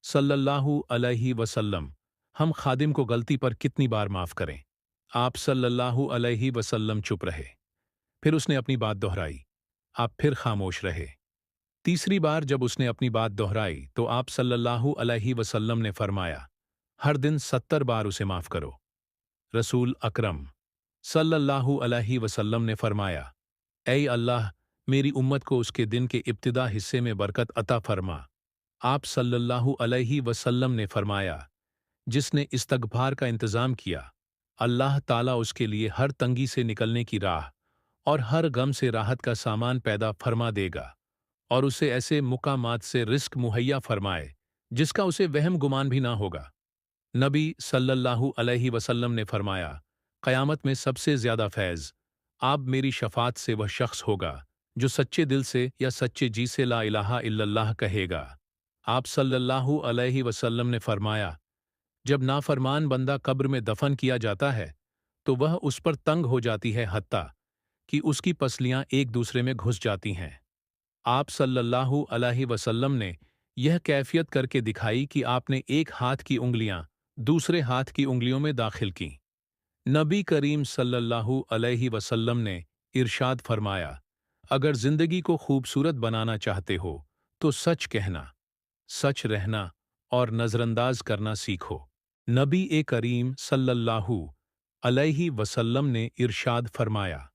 सल्लल्लाहु अलैहि वसल्लम, हम खादिम को गलती पर कितनी बार माफ करें। आप सल्लल्लाहु अलैहि वसल्लम चुप रहे। फिर उसने अपनी बात दोहराई। आप फिर खामोश रहे। तीसरी बार जब उसने अपनी बात दोहराई तो आप सल्लल्लाहु अलैहि वसल्लम ने फरमाया, हर दिन 70 बार उसे माफ करो। रसूल अकरम सल्लल्लाहु अलैहि वसल्लम ने फरमाया, ऐ अल्लाह, मेरी उम्मत को उसके दिन के इब्तिदा हिस्से में बरकत अता फरमा। आप सल्लल्लाहु अलैहि वसल्लम ने फरमाया, जिसने इस्तगफार का इंतजाम किया, अल्लाह ताला उसके लिए हर तंगी से निकलने की राह और हर गम से राहत का सामान पैदा फरमा देगा और उसे ऐसे मुकामात से रिस्क मुहैया फरमाए जिसका उसे वहम गुमान भी ना होगा। नबी सल्लल्लाहु अलैहि वसल्लम ने फरमाया, क़यामत में सबसे ज़्यादा फैज़ आप मेरी शफ़ात से वह शख्स होगा जो सच्चे दिल से या सच्चे जी से ला इलाहा इल्लल्लाह कहेगा। आप सल्लल्लाहु अलैहि वसल्लम ने फरमाया, जब नाफरमान बंदा कब्र में दफन किया जाता है तो वह उस पर तंग हो जाती है हत्ता कि उसकी पसलियां एक दूसरे में घुस जाती हैं। आप सल्लल्लाहु अलैहि वसल्लम ने यह कैफियत करके दिखाई कि आपने एक हाथ की उंगलियां दूसरे हाथ की उंगलियों में दाखिल की। नबी करीम सल्लल्लाहु अलैहि वसल्लम ने इरशाद फरमाया, अगर जिंदगी को खूबसूरत बनाना चाहते हो तो सच कहना, सच रहना और नजरअंदाज करना सीखो। नबी करीम सल्लल्लाहु अलैहि वसल्लम ने इरशाद फरमाया,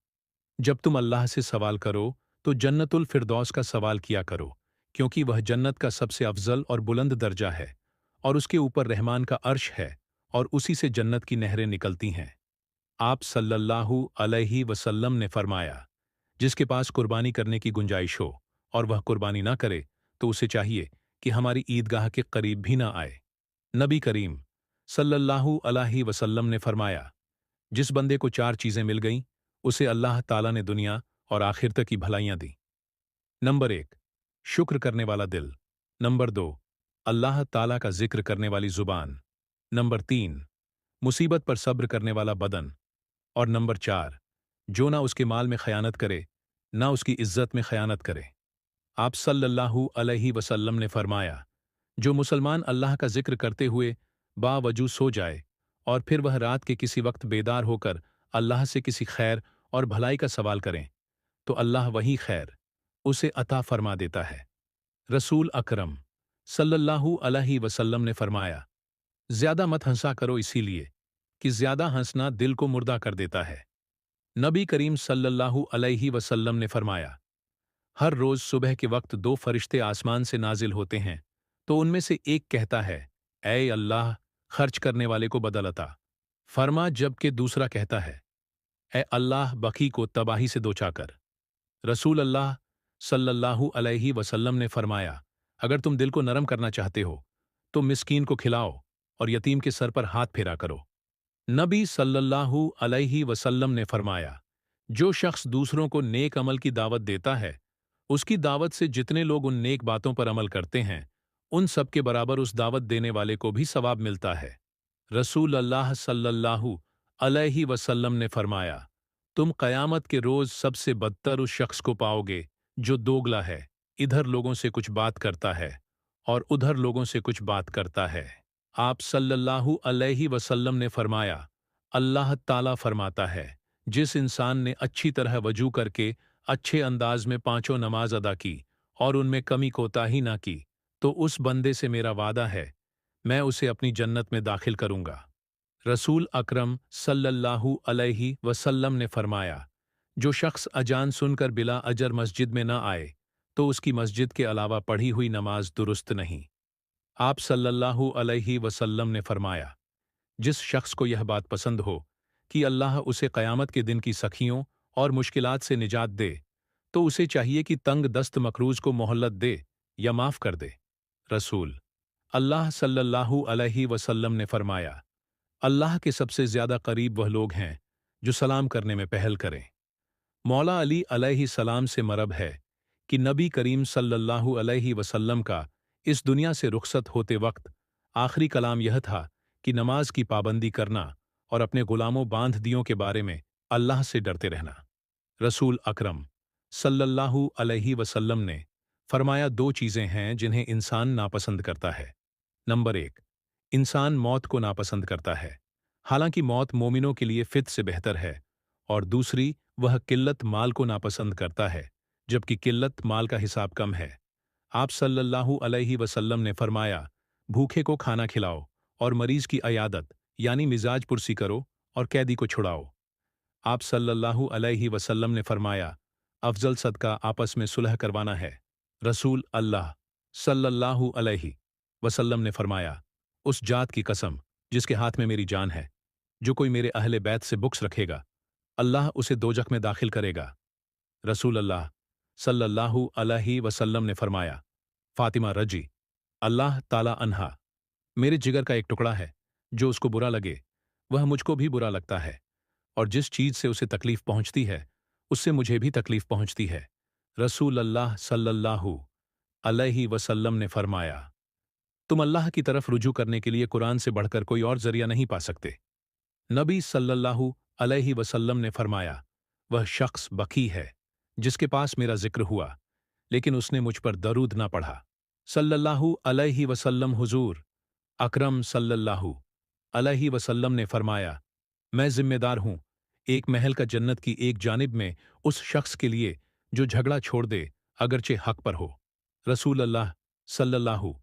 जब तुम अल्लाह से सवाल करो तो जन्नतुल फिरदौस का सवाल किया करो, क्योंकि वह जन्नत का सबसे अफजल और बुलंद दर्जा है और उसके ऊपर रहमान का अर्श है और उसी से जन्नत की नहरें निकलती हैं। आप सल्लल्लाहु अलैहि वसल्लम ने फरमाया, जिसके पास कुर्बानी करने की गुंजाइश हो और वह कुर्बानी ना करे तो उसे चाहिए कि हमारी ईदगाह के करीब भी ना आए। नबी करीम सल्लल्लाहु अलैहि वसल्लम ने फरमाया, जिस बंदे को चार चीजें मिल गईं उसे अल्लाह ताला ने दुनिया और आखिरत की भलाइयां दी। नंबर एक, शुक्र करने वाला दिल। नंबर दो, अल्लाह ताला का जिक्र करने वाली जुबान। नंबर तीन, मुसीबत पर सब्र करने वाला बदन। और नंबर चार, जो ना उसके माल में खयानत करे ना उसकी इज्जत में खयानत करे। आप सल्लल्लाहु अलैहि वसल्लम ने फरमाया, जो मुसलमान अल्लाह का जिक्र करते हुए बावजूद सो जाए और फिर वह रात के किसी वक्त बेदार होकर अल्लाह से किसी खैर और भलाई का सवाल करें तो अल्लाह वही खैर उसे अता फरमा देता है। रसूल अकरम सल्लल्लाहु अलैहि वसल्लम ने फरमाया, ज्यादा मत हंसा करो इसीलिए कि ज्यादा हंसना दिल को मुर्दा कर देता है। नबी करीम सल्लल्लाहु अलैहि वसल्लम ने फरमाया, हर रोज सुबह के वक्त दो फरिश्ते आसमान से नाजिल होते हैं तो उनमें से एक कहता है, ऐ अल्लाह, खर्च करने वाले को बदल अता फरमा, जबकि दूसरा कहता है, ऐ अल्लाह, बखी को तबाही से दोचा कर। रसूल अल्लाह सल्लल्लाहु अलैहि वसल्लम ने फरमाया, अगर तुम दिल को नरम करना चाहते हो तो मिस्कीन को खिलाओ और यतीम के सर पर हाथ फेरा करो। नबी सल्लल्लाहु अलैहि वसल्लम ने फरमाया, जो शख्स दूसरों को नेक अमल की दावत देता है, उसकी दावत से जितने लोग उन नेक बातों पर अमल करते हैं उन सब के बराबर उस दावत देने वाले को भी सवाब मिलता है। रसूल अल्लाह सल्लल्लाहु अलैहि वसल्लम ने फरमाया, तुम क़यामत के रोज सबसे बदतर उस शख्स को पाओगे जो दोगला है, इधर लोगों से कुछ बात करता है और उधर लोगों से कुछ बात करता है। आप सल्लल्लाहु अलैहि वसल्लम ने फरमाया, अल्लाह ताला फरमाता है, जिस इंसान ने अच्छी तरह वजू करके अच्छे अंदाज में पांचों नमाज अदा की और उनमें कमी कोताही ना की, तो उस बंदे से मेरा वादा है, मैं उसे अपनी जन्नत में दाखिल करूंगा। रसूल अकरम सल्लल्लाहु अलैहि वसल्लम ने फरमाया, जो शख्स अजान सुनकर बिला अजर मस्जिद में न आए तो उसकी मस्जिद के अलावा पढ़ी हुई नमाज दुरुस्त नहीं। आप सल्लल्लाहु अलैहि वसल्लम ने फरमाया, जिस शख्स को यह बात पसंद हो कि अल्लाह उसे क़यामत के दिन की सखियों और मुश्किलात से निजात दे, तो उसे चाहिए कि तंग दस्त मकरूज को मोहल्लत दे या माफ कर दे। रसूल अल्लाह सल्लल्लाहु अलैहि वसल्लम ने फरमाया, अल्लाह के सबसे ज्यादा करीब वह लोग हैं जो सलाम करने में पहल करें। मौला अली अलैहि सलाम से मरब है कि नबी करीम सल्लल्लाहु अलैहि वसल्लम का इस दुनिया से रुखसत होते वक्त आखिरी कलाम यह था कि नमाज की पाबंदी करना और अपने गुलामों बांध दियों के बारे में अल्लाह से डरते रहना। रसूल अकरम सल्लल्लाहु अलैहि वसल्लम ने फरमाया, दो चीजें हैं जिन्हें इंसान नापसंद करता है। नंबर एक, इंसान मौत को नापसंद करता है, हालांकि मौत मोमिनों के लिए फित से बेहतर है। और दूसरी, वह किल्लत माल को नापसंद करता है, जबकि किल्लत माल का हिसाब कम है। आप सल्लल्लाहु अलैहि वसल्लम ने फरमाया, भूखे को खाना खिलाओ और मरीज की अयादत यानी मिजाज पुरसी करो और कैदी को छुड़ाओ। आप सल्लल्लाहु अलैहि वसल्लम ने फरमाया, अफजल सदका आपस में सुलह करवाना है। रसूल अल्लाह सल्लल्लाहु अलैहि वसल्लम ने फरमाया, उस जात की कसम जिसके हाथ में मेरी जान है, जो कोई मेरे अहले बैत से बुक्स रखेगा, अल्लाह उसे दोजख में दाखिल करेगा। रसूल अल्लाह सल्लल्लाहु अलैहि वसल्लम ने फरमाया, फातिमा रजी अल्लाह ताला अन्हा मेरे जिगर का एक टुकड़ा है, जो उसको बुरा लगे वह मुझको भी बुरा लगता है, और जिस चीज से उसे तकलीफ पहुंचती है उससे मुझे भी तकलीफ पहुंचती है। रसूल अल्लाह सल्लल्लाहु अलैहि वसल्लम ने फरमाया, तुम अल्लाह की तरफ रुजू करने के लिए कुरान से बढ़कर कोई और जरिया नहीं पा सकते। नबी सल्लल्लाहु अलैहि वसल्लम ने फरमाया, वह शख्स बकी है जिसके पास मेरा जिक्र हुआ लेकिन उसने मुझ पर दरूद ना पढ़ा। सल्लल्लाहु अलैहि वसल्लम हुजूर अकरम सल्लल्लाहु अलैहि वसल्लम ने फरमाया, मैं जिम्मेदार हूं एक महल का जन्नत की एक जानिब में उस शख्स के लिए जो झगड़ा छोड़ दे अगरचे हक पर हो। रसूल अल्लाह सल्लल्लाहु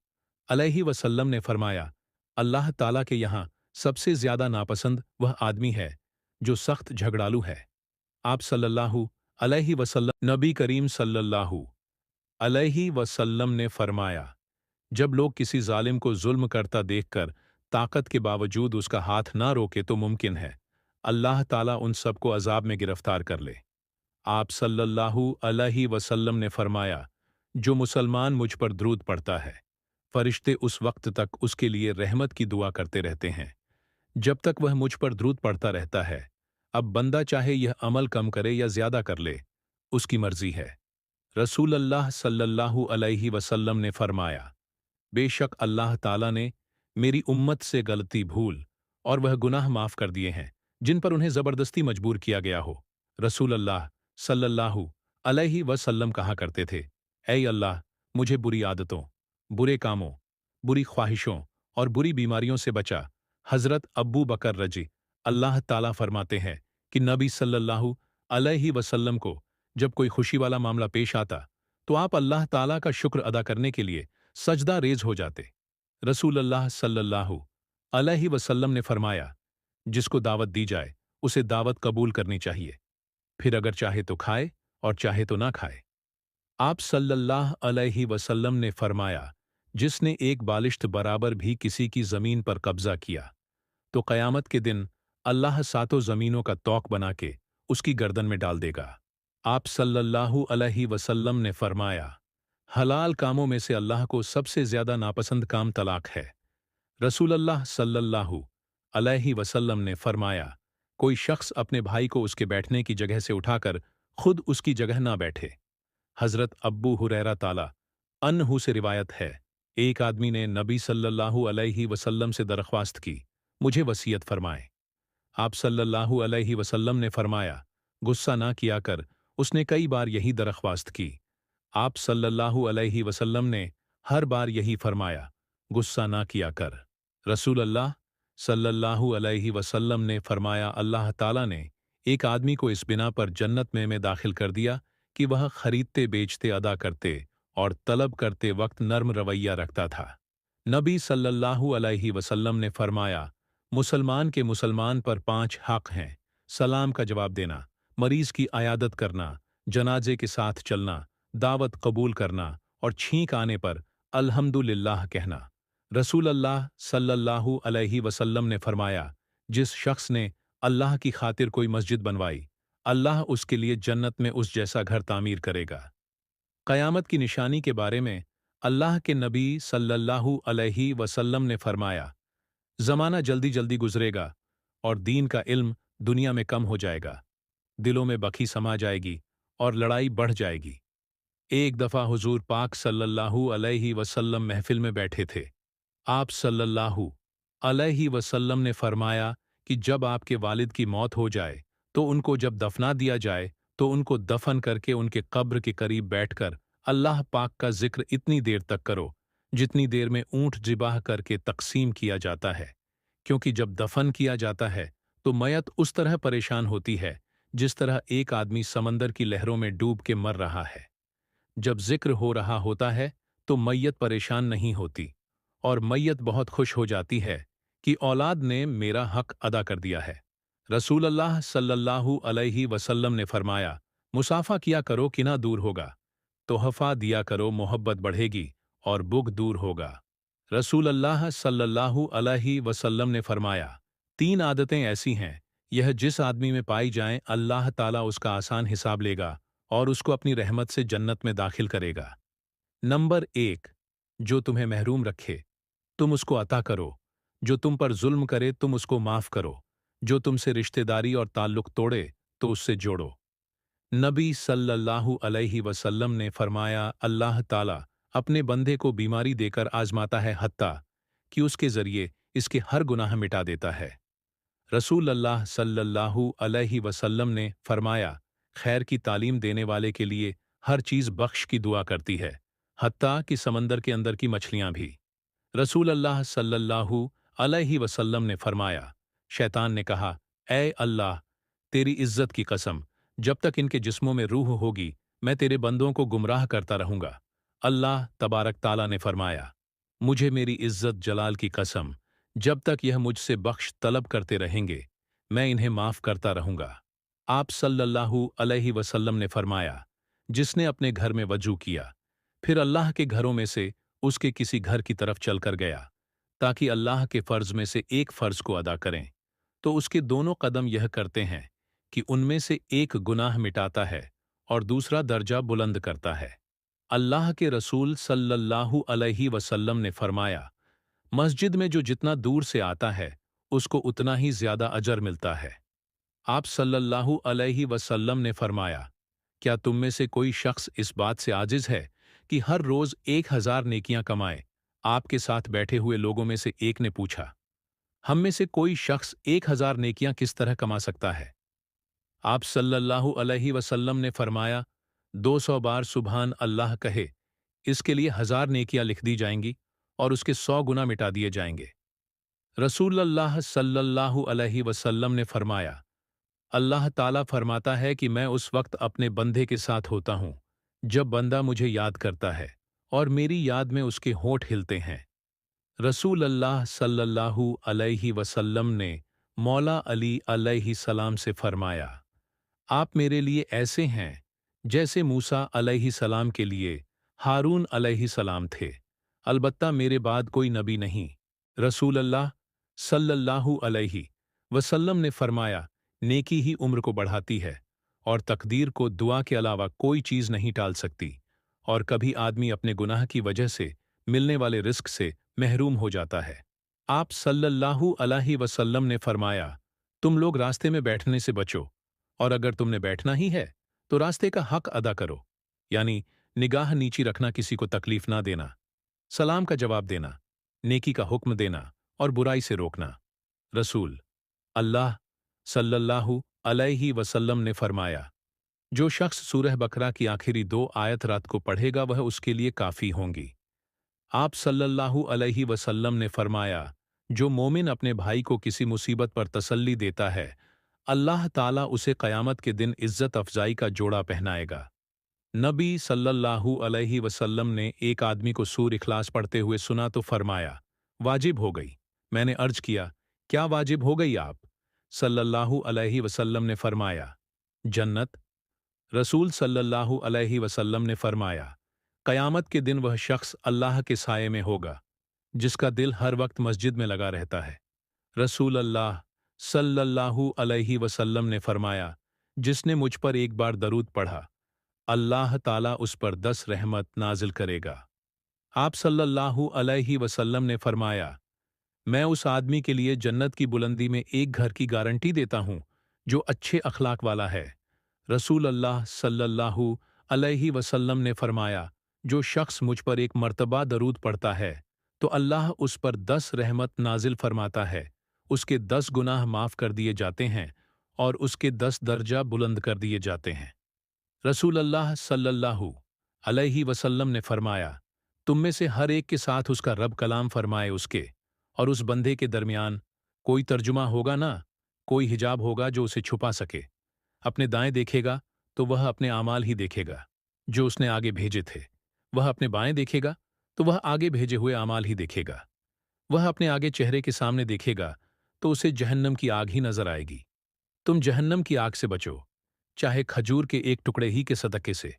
अलैहि वसल्लम ने फरमाया, अल्लाह ताला के यहाँ सबसे ज्यादा नापसंद वह आदमी है जो सख्त झगड़ालू है। आप सल्लल्लाहु अलैहि वसल्लम नबी करीम सल्लल्लाहु अलैहि वसल्लम ने फरमाया, जब लोग किसी जालिम को जुल्म करता देखकर ताकत के बावजूद उसका हाथ ना रोके तो मुमकिन है अल्लाह ताला उन सबको अजाब में गिरफ्तार कर ले। आप सल्लल्लाहु अलैहि वसल्लम ने फरमाया, जो मुसलमान मुझ पर द्रूद पढ़ता है, फरिश्ते उस वक्त तक उसके लिए रहमत की दुआ करते रहते हैं जब तक वह मुझ पर द्रूद पढ़ता रहता है। अब बंदा चाहे यह अमल कम करे या ज्यादा कर ले, उसकी मर्जी है। रसूल अल्लाह सल्लल्लाहु अलैहि वसल्लम ने फरमाया, बेशक अल्लाह ताला ने मेरी उम्मत से गलती भूल और वह गुनाह माफ कर दिए हैं जिन पर उन्हें जबरदस्ती मजबूर किया गया हो। रसूल अल्लाह सल्लल्लाहु अलैहि वसल्लम कहा करते थे, ऐ अल्लाह मुझे बुरी आदतों, बुरे कामों, बुरी ख्वाहिशों और बुरी बीमारियों से बचा। हजरत अब्बू बकर रजी अल्लाह ताला फरमाते हैं कि नबी सल्लल्लाहु अलैहि वसल्लम को जब कोई खुशी वाला मामला पेश आता तो आप अल्लाह ताला का शुक्र अदा करने के लिए सजदा रेज हो जाते। रसूल अल्लाह सल्लल्लाहु अलैहि वसल्लम ने फरमाया, जिसको दावत दी जाए उसे दावत कबूल करनी चाहिए, फिर अगर चाहे तो खाए और चाहे तो ना खाए। आप सल्लल्लाहु अलैहि वसल्लम ने फरमाया, जिसने एक बालिश्त बराबर भी किसी की जमीन पर कब्जा किया तो कयामत के दिन अल्लाह सातों जमीनों का तौक बना के उसकी गर्दन में डाल देगा। आप सल्लल्लाहु अलैहि वसल्लम ने फरमाया, हलाल कामों में से अल्लाह को सबसे ज्यादा नापसंद काम तलाक है। रसूल अल्लाह सल्लल्लाहु अलैहि वसल्लम ने फरमाया, कोई शख्स अपने भाई को उसके बैठने की जगह से उठाकर खुद उसकी जगह ना बैठे। हजरत अब्बू हुरैरा ताला अन्हु से रिवायत है, एक आदमी ने नबी सल्लल्लाहु अलैहि वसल्लम से दरख्वास्त की, मुझे वसीयत फरमाए। आप सल्लल्लाहु अलैहि वसल्लम ने फरमाया, गुस्सा ना किया कर। उसने कई बार यही दरख्वास्त की। आप सल्लल्लाहु अलैहि वसल्लम ने हर बार यही फरमाया, गुस्सा ना किया कर। रसूल अल्लाह सल्लल्लाहु अलैहि वसल्लम ने फरमाया, अल्लाह ताला ने एक आदमी को इस बिना पर जन्नत में दाखिल कर दिया कि वह खरीदते बेचते अदा करते और तलब करते वक्त नर्म रवैया रखता था। नबी सल्लल्लाहु अलैहि वसल्लम ने फरमाया, मुसलमान के मुसलमान पर 5 हक हैं, सलाम का जवाब देना, मरीज की आयादत करना, जनाजे के साथ चलना, दावत कबूल करना और छींक आने पर अल्हम्दुलिल्लाह कहना। रसूल अल्लाह सल्लल्लाहु अलैहि वसल्लम ने फरमाया, जिस शख्स ने अल्लाह की खातिर कोई मस्जिद बनवाई, अल्लाह उसके लिए जन्नत में उस जैसा घर तामीर करेगा। क़यामत की निशानी के बारे में अल्लाह के नबी सल्लल्लाहु अलैहि वसल्लम ने फरमाया, ज़माना जल्दी जल्दी गुजरेगा और दीन का इल्म दुनिया में कम हो जाएगा, दिलों में बखी समा जाएगी और लड़ाई बढ़ जाएगी। एक दफ़ा हुजूर पाक सल्लल्लाहु अलैहि वसल्लम महफिल में बैठे थे। आप सल्लल्लाहु अलैहि वसल्लम ने फरमाया कि जब आपके वालिद की मौत हो जाए तो उनको जब दफना दिया जाए तो उनको दफन करके उनके कब्र के करीब बैठकर अल्लाह पाक का जिक्र इतनी देर तक करो जितनी देर में ऊंट जिबाह करके तकसीम किया जाता है, क्योंकि जब दफन किया जाता है तो मयत उस तरह परेशान होती है जिस तरह एक आदमी समंदर की लहरों में डूब के मर रहा है। जब जिक्र हो रहा होता है तो मैयत परेशान नहीं होती और मैयत बहुत खुश हो जाती है कि औलाद ने मेरा हक अदा कर दिया है। रसूल अल्लाह सल्लल्लाहु अलैहि वसल्लम ने फरमाया, मुसाफा किया करो किना दूर होगा, तोहफा दिया करो मोहब्बत बढ़ेगी और बुग़्ज़ दूर होगा। रसूल अल्लाह सल्लल्लाहु अलैहि वसल्लम ने फरमाया, तीन आदतें ऐसी हैं, यह जिस आदमी में पाई जाएं अल्लाह ताला उसका आसान हिसाब लेगा और उसको अपनी रहमत से जन्नत में दाखिल करेगा। नंबर एक, जो तुम्हें महरूम रखे तुम उसको अता करो, जो तुम पर जुल्म करे तुम उसको माफ करो, जो तुमसे रिश्तेदारी और ताल्लुक तोड़े तो उससे जोड़ो। नबी सल्लल्लाहु अलैहि वसल्लम ने फरमाया, अल्लाह ताला अपने बंदे को बीमारी देकर आजमाता है हत्ता कि उसके जरिए इसके हर गुनाह मिटा देता है। रसूल अल्लाह सल्लल्लाहु अलैहि वसल्लम ने फरमाया, खैर की तालीम देने वाले के लिए हर चीज़ बख्श की दुआ करती है, हत्ता कि समंदर के अंदर की मछलियां भी। रसूल अल्लाह सल्लल्लाहु अलैहि वसल्लम ने फरमाया, शैतान ने कहा, ऐ अल्लाह, तेरी इज्जत की कसम, जब तक इनके जिस्मों में रूह होगी मैं तेरे बंदों को गुमराह करता रहूंगा। अल्लाह तबारक ताला ने फरमाया, मुझे मेरी इज्जत जलाल की कसम, जब तक यह मुझसे बख्श तलब करते रहेंगे मैं इन्हें माफ करता रहूंगा। आप सल्लल्लाहु अलैहि वसल्लम ने फरमाया, जिसने अपने घर में वजू किया फिर अल्लाह के घरों में से उसके किसी घर की तरफ चलकर गया ताकि अल्लाह के फर्ज में से एक फर्ज को अदा करें, तो उसके दोनों कदम यह करते हैं कि उनमें से एक गुनाह मिटाता है और दूसरा दर्जा बुलंद करता है। अल्लाह के रसूल सल्लल्लाहु अलैहि वसल्लम ने फरमाया, मस्जिद में जो जितना दूर से आता है उसको उतना ही ज्यादा अजर मिलता है। आप सल्लल्लाहु अलैहि वसल्लम ने फरमाया, क्या तुम में से कोई शख्स इस बात से आजिज है कि हर रोज 1000 नेकियां कमाए? आपके साथ बैठे हुए लोगों में से एक ने पूछा, हम में से कोई शख्स 1000 नेकियां किस तरह कमा सकता है? आप सल्लल्लाहु अलैहि वसल्लम ने फरमाया, 200 बार सुभान अल्लाह कहे, इसके लिए 1000 नेकियां लिख दी जाएंगी और उसके 100 गुना मिटा दिए जाएंगे। रसूल अल्लाह सल्लल्लाहु अलैहि वसल्लम ने फरमाया, अल्लाह ताला फरमाता है कि मैं उस वक्त अपने बंदे के साथ होता हूं जब बंदा मुझे याद करता है और मेरी याद में उसके होंठ हिलते हैं। रसूल अल्लाह सल्लल्लाहु अलैहि वसल्लम ने मौला अली अलैहि सलाम से फरमाया, आप मेरे लिए ऐसे हैं जैसे मूसा अलैहि सलाम के लिए हारून अलैहि सलाम थे, अलबत्ता मेरे बाद कोई नबी नहीं। रसूल अल्लाह सल्लल्लाहु अलैहि वसल्लम ने फरमाया, नेकी ही उम्र को बढ़ाती है और तकदीर को दुआ के अलावा कोई चीज़ नहीं टाल सकती, और कभी आदमी अपने गुनाह की वजह से मिलने वाले रिस्क से महरूम हो जाता है। आप सल्लल्लाहु अलैहि वसल्लम ने फरमाया, तुम लोग रास्ते में बैठने से बचो, और अगर तुमने बैठना ही है तो रास्ते का हक अदा करो, यानी निगाह नीची रखना, किसी को तकलीफ ना देना, सलाम का जवाब देना, नेकी का हुक्म देना और बुराई से रोकना। रसूल अल्लाह सल्लल्लाहु अलैहि वसल्लम ने फरमाया, जो शख्स सूरह बकरा की आखिरी 2 आयत रात को पढ़ेगा वह उसके लिए काफ़ी होंगी। आप सल्लल्लाहु अलैहि वसल्लम ने फरमाया, जो मोमिन अपने भाई को किसी मुसीबत पर तसल्ली देता है अल्लाह ताला उसे क़यामत के दिन इज्जत अफजाई का जोड़ा पहनाएगा। नबी सल्लल्लाहु अलैहि वसल्लम ने एक आदमी को सूर इखलास पढ़ते हुए सुना तो फरमाया, वाजिब हो गई। मैंने अर्ज किया, क्या वाजिब हो गई आप? सल्लल्लाहु अलैहि वसल्लम ने फरमाया, जन्नत। रसूल सल्लल्लाहु अलैहि वसल्लम ने फरमाया, क़यामत के दिन वह शख्स अल्लाह के साये में होगा जिसका दिल हर वक्त मस्जिद में लगा रहता है। रसूल अल्लाह सल्लल्लाहु अलैहि वसल्लम ने फरमाया, जिसने मुझ पर एक बार दरूद पढ़ा अल्लाह ताला उस पर 10 रहमत नाजिल करेगा। आप सल्लल्लाहु अलैहि वसल्लम ने फरमाया, मैं उस आदमी के लिए जन्नत की बुलंदी में एक घर की गारंटी देता हूँ जो अच्छे अखलाक वाला है। रसूल अल्लाह सल्लल्लाहु अलैहि वसल्लम ने फरमाया, जो शख्स मुझ पर एक मर्तबा दरूद पढ़ता है तो अल्लाह उस पर 10 रहमत नाजिल फरमाता है, उसके 10 गुनाह माफ कर दिए जाते हैं और उसके 10 दर्जा बुलंद कर दिए जाते हैं। रसूल अल्लाह सल्लल्लाहु अलैहि वसल्लम ने फरमाया, तुम में से हर एक के साथ उसका रब कलाम फरमाए उसके और उस बंदे के दरमियान कोई तर्जुमा होगा ना, कोई हिजाब होगा जो उसे छुपा सके। अपने दाएं देखेगा तो वह अपने आमाल ही देखेगा जो उसने आगे भेजे थे, वह अपने बाएं देखेगा तो वह आगे भेजे हुए आमाल ही देखेगा। वह अपने आगे चेहरे के सामने देखेगा तो उसे जहन्नम की आग ही नजर आएगी। तुम जहन्नम की आग से बचो, चाहे खजूर के एक टुकड़े ही के सदक़े से।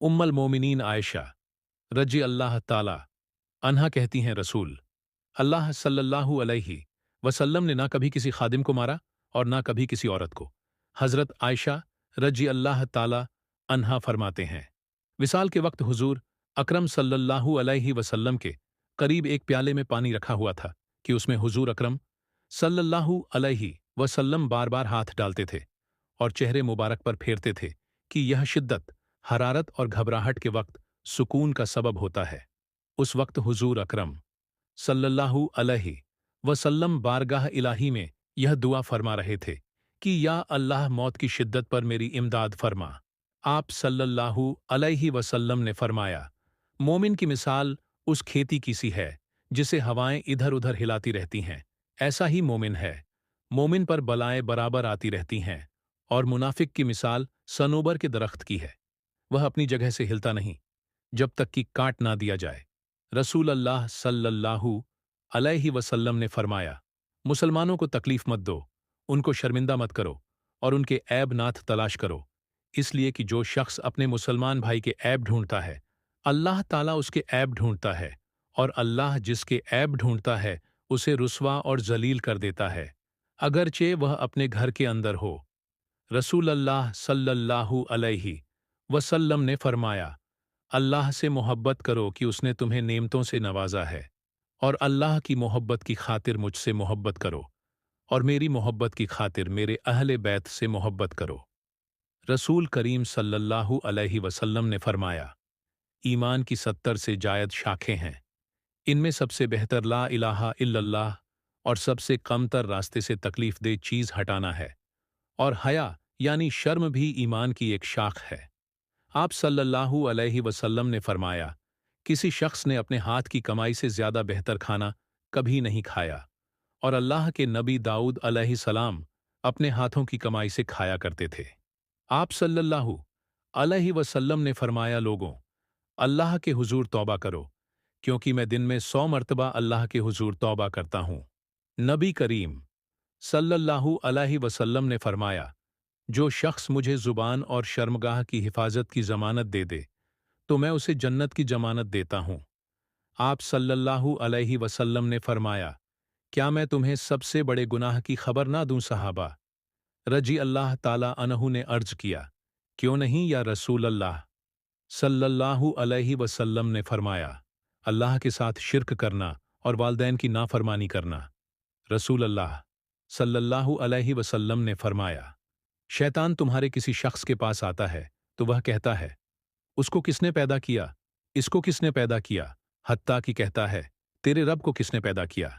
उम्मुल मोमिनीन आयशा रज़ी अल्लाह ताला अन्हा कहती हैं, रसूल अल्लाह सल्लल्लाहु अलैहि वसल्लम ने ना कभी किसी खादिम को मारा और ना कभी किसी औरत को। हज़रत आयशा रज़ी अल्लाह ताला अन्हा फरमाते हैं, विसाल के वक्त हुजूर अकरम सल्लल्लाहु अलैहि वसल्लम के करीब एक प्याले में पानी रखा हुआ था कि उसमें हुजूर अकरम सल्लल्लाहु अलैहि वसल्लम बार बार हाथ डालते थे और चेहरे मुबारक पर फेरते थे कि यह शिद्दत, हरारत और घबराहट के वक्त सुकून का सबब होता है। उस वक्त हुजूर अकरम सल्लल्लाहु अलैहि वसल्लम बारगाह इलाही में यह दुआ फरमा रहे थे कि या अल्लाह मौत की शिद्दत पर मेरी इमदाद फरमा। आप सल्लल्लाहु अलैहि वसल्लम ने फरमाया, मोमिन की मिसाल उस खेती की सी है जिसे हवाएं इधर उधर हिलाती रहती हैं, ऐसा ही मोमिन है। मोमिन पर बलाएं बराबर आती रहती हैं और मुनाफिक की मिसाल सनोबर के दरख्त की है, वह अपनी जगह से हिलता नहीं जब तक कि काट ना दिया जाए। रसूल अल्लाह सल्लल्लाहु अलैहि वसल्लम ने फरमाया, मुसलमानों को तकलीफ मत दो, उनको शर्मिंदा मत करो और उनके ऐब नाथ तलाश करो, इसलिए कि जो शख्स अपने मुसलमान भाई के ऐब ढूंढता है, अल्लाह ताला उसके ऐब ढूंढता है, और अल्लाह जिसके ऐब ढूंढता है उसे रुस्वा और जलील कर देता है, अगरचे वह अपने घर के अंदर हो। रसूल अल्लाह सल्लल्लाहु अलैहि वसल्लम ने फरमाया, अल्लाह से मोहब्बत करो कि उसने तुम्हें नेमतों से नवाजा है, और अल्लाह की मोहब्बत की खातिर मुझसे मोहब्बत करो, और मेरी मोहब्बत की खातिर मेरे अहले बैत से मोहब्बत करो। रसूल करीम सल्लल्लाहु अलैहि वसल्लम ने फरमाया, ईमान की 70 से जायद शाखें हैं, इनमें सबसे बेहतर ला इलाहा इल्लल्लाह और सबसे कमतर रास्ते से तकलीफ दे चीज़ हटाना है, और हया यानी शर्म भी ईमान की एक शाख है। आप सल्लल्लाहु अलैहि वसल्लम ने फरमाया, किसी शख्स ने अपने हाथ की कमाई से ज्यादा बेहतर खाना कभी नहीं खाया, और अल्लाह के नबी दाऊद अलैहिस्सलाम अपने हाथों की कमाई से खाया करते थे। आप सल्लल्लाहु अलैहि वसल्लम ने फरमाया, लोगों, अल्लाह के हुजूर तौबा करो, क्योंकि मैं दिन में 100 मर्तबा अल्लाह के हुजूर तौबा करता हूं। नबी करीम सल्लल्लाहु अलैहि वसल्लम ने फरमाया, जो शख्स मुझे जुबान और शर्मगाह की हिफाजत की जमानत दे दे तो मैं उसे जन्नत की जमानत देता हूं। आप सल्लल्लाहु अलैहि वसल्लम ने फरमाया, क्या मैं तुम्हें सबसे बड़े गुनाह की खबर ना दूं साहबा? रजी अल्लाह ताला अन्हु ने अर्ज किया, क्यों नहीं या रसूल अल्लाह? सल्लल्लाहु अलैहि वसल्लम ने फरमाया, अल्लाह के साथ शिर्क करना और वालदैन की नाफरमानी करना। रसूल अल्लाह सल्लल्लाहु अलैहि वसल्लम ने फरमाया, शैतान तुम्हारे किसी शख्स के पास आता है तो वह कहता है, उसको किसने पैदा किया, इसको किसने पैदा किया, हत्ता कि कहता है, तेरे रब को किसने पैदा किया।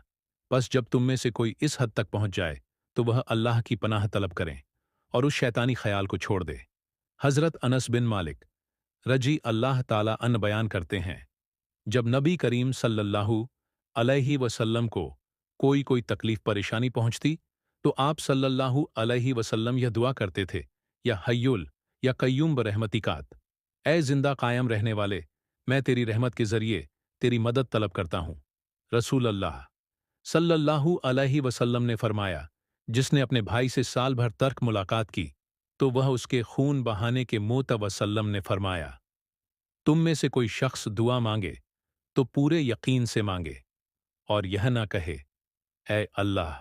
बस जब तुम में से कोई इस हद तक पहुंच जाए तो वह अल्लाह की पनाह तलब करें और उस शैतानी ख्याल को छोड़ दे। हजरत अनस बिन मालिक रजी अल्लाह ताला अन बयान करते हैं, जब नबी करीम सल्लल्लाहु अलैहि वसल्लम को कोई तकलीफ परेशानी पहुंचती तो आप सल्लल्लाहु अलैहि वसल्लम यह दुआ करते थे, या हय्युल या कय्यूम बरहमतिकात, ऐ जिंदा कायम रहने वाले, मैं तेरी रहमत के जरिए तेरी मदद तलब करता हूं। रसूल अल्लाह सल्लल्लाहु अलैहि वसल्लम ने फरमाया, जिसने अपने भाई से साल भर तर्क मुलाकात की तो वह उसके खून बहाने के वसल्लम ने फरमाया, तुम में से कोई शख्स दुआ मांगे तो पूरे यकीन से मांगे और यह ना कहे, ऐ अल्लाह,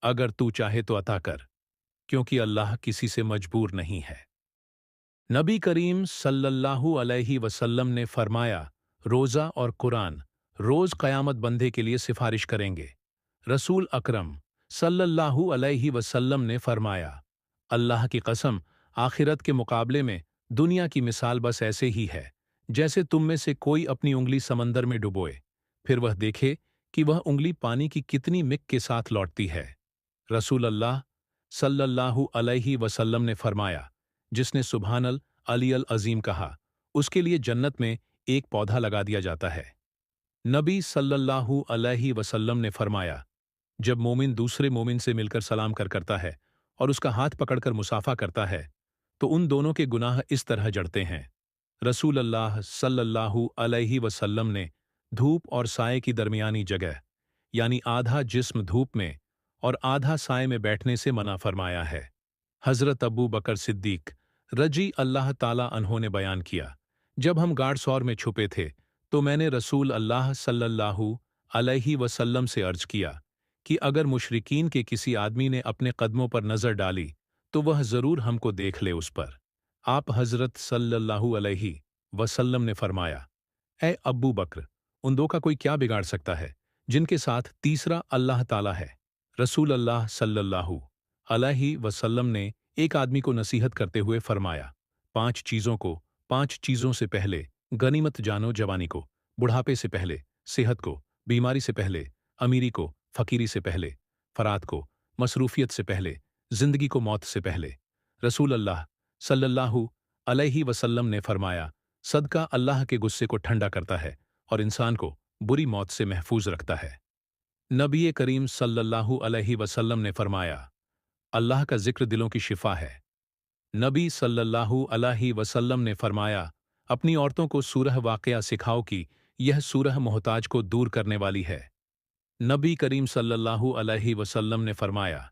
अगर तू चाहे तो अता कर, क्योंकि अल्लाह किसी से मजबूर नहीं है। नबी करीम सल्लल्लाहु अलैहि वसल्लम ने फरमाया, रोज़ा और कुरान रोज़ क़यामत बंदे के लिए सिफारिश करेंगे। रसूल अकरम सल्लल्लाहु अलैहि वसल्लम ने फरमाया, अल्लाह की कसम, आखिरत के मुकाबले में दुनिया की मिसाल बस ऐसे ही है जैसे तुम में से कोई अपनी उंगली समंदर में डुबोए, फिर वह देखे कि वह उंगली पानी की कितनी मिक के साथ लौटती है। रसूल अल्लाह सल्लल्लाहु अलैहि वसल्लम ने फरमाया, जिसने सुभानल अली अल अजीम कहा, उसके लिए जन्नत में एक पौधा लगा दिया जाता है। नबी सल्लल्लाहु अलैहि वसल्लम ने फरमाया, जब मोमिन दूसरे मोमिन से मिलकर सलाम करता है और उसका हाथ पकड़कर मुसाफा करता है तो उन दोनों के गुनाह इस तरह जड़ते हैं। रसूल अल्लाह सल्लल्लाहु अलैहि वसल्लम ने धूप और साए की दरमियानी जगह, यानी आधा जिस्म धूप में और आधा साए में बैठने से मना फरमाया है। हज़रत अबू बकर सिद्दीक रजी अल्लाह ताला अन्हो ने बयान किया, जब हम गाड़सौर में छुपे थे तो मैंने रसूल अल्लाह सल्लल्लाहु अलैहि वसल्लम से अर्ज किया कि अगर मुशरिकीन के किसी आदमी ने अपने कदमों पर नज़र डाली तो वह ज़रूर हमको देख ले। उस पर आप हज़रत सल्लल्लाहु अलैहि वसल्लम ने फरमाया, ए अब्बू बकर, उन दो का कोई क्या बिगाड़ सकता है जिनके साथ तीसरा अल्लाह ताला है। रसूल अल्लाह सल्लल्लाहु अलैहि वसल्लम ने एक आदमी को नसीहत करते हुए फरमाया, पांच चीज़ों से पहले गनीमत जानो, जवानी को, बुढ़ापे से पहले सेहत को, बीमारी से पहले अमीरी को, फकीरी से पहले फरात को, मसरूफियत से पहले जिंदगी को, मौत से पहले। रसूल अल्लाह सल्लल्लाहु अलैहि वसल्लम ने फरमाया, सदका अल्लाह के गुस्से को ठंडा करता है और इंसान को बुरी मौत से महफूज रखता है। नबी करीम सल्लल्लाहु अलैहि वसल्लम ने फरमाया, अल्लाह का जिक्र दिलों की शिफा है। नबी सल्लल्लाहु अलैहि वसल्लम ने फरमाया, अपनी औरतों को सूरह वाक़या सिखाओ कि यह सूरह मोहताज को दूर करने वाली है। नबी करीम सल्लल्लाहु अलैहि वसल्लम ने फरमाया,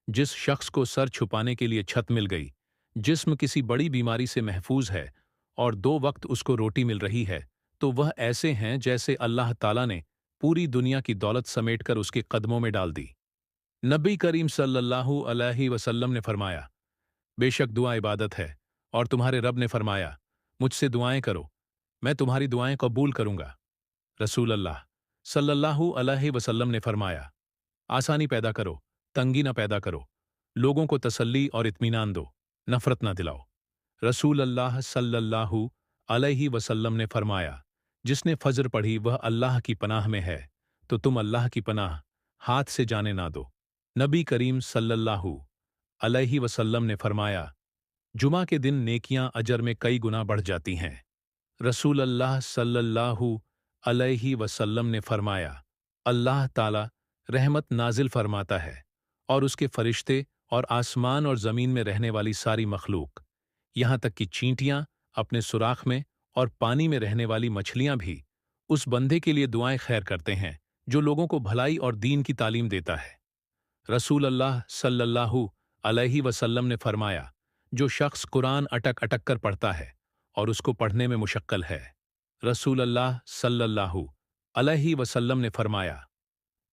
जिस शख्स को सर छुपाने के लिए छत मिल गई, जिस्म किसी बड़ी बीमारी से महफूज है और 2 वक्त उसको रोटी मिल रही है, तो वह ऐसे हैं जैसे अल्लाह ताला ने पूरी दुनिया की दौलत समेटकर उसके कदमों में डाल दी। नबी करीम सल्लल्लाहु अलैहि वसल्लम ने फरमाया, बेशक दुआ इबादत है और तुम्हारे रब ने फरमाया, मुझसे दुआएं करो, मैं तुम्हारी दुआएं कबूल करूंगा। रसूल अल्लाह सल्लल्लाहु अलैहि वसल्लम ने फरमाया, आसानी पैदा करो, तंगी न पैदा करो, लोगों को तसल्ली और इत्मीनान दो, नफरत न दिलाओ। रसूल अल्लाह सल्लल्लाहु अलैहि वसल्लम ने फरमाया, जिसने फजर पढ़ी वह अल्लाह की पनाह में है, तो तुम अल्लाह की पनाह हाथ से जाने ना दो। नबी करीम सल्लल्लाहु अलैहि वसल्लम ने फरमाया, जुमा के दिन नेकियां अजर में कई गुना बढ़ जाती हैं। रसूल अल्लाह सल्लल्लाहु अलैहि वसल्लम ने फरमाया, अल्लाह ताला रहमत नाजिल फरमाता है और उसके फरिश्ते और आसमान और ज़मीन में रहने वाली सारी मखलूक, यहाँ तक कि चींटियां अपने सुराख में और पानी में रहने वाली मछलियां भी उस बंदे के लिए दुआएं खैर करते हैं जो लोगों को भलाई और दीन की तालीम देता है। रसूल अल्लाह सल्लल्लाहु अलैहि वसल्लम ने फरमाया, जो शख्स कुरान अटक अटक कर पढ़ता है और उसको पढ़ने में मुशक्कल है। रसूल अल्लाह सल्लल्लाहु अलैहि वसल्लम ने फरमाया,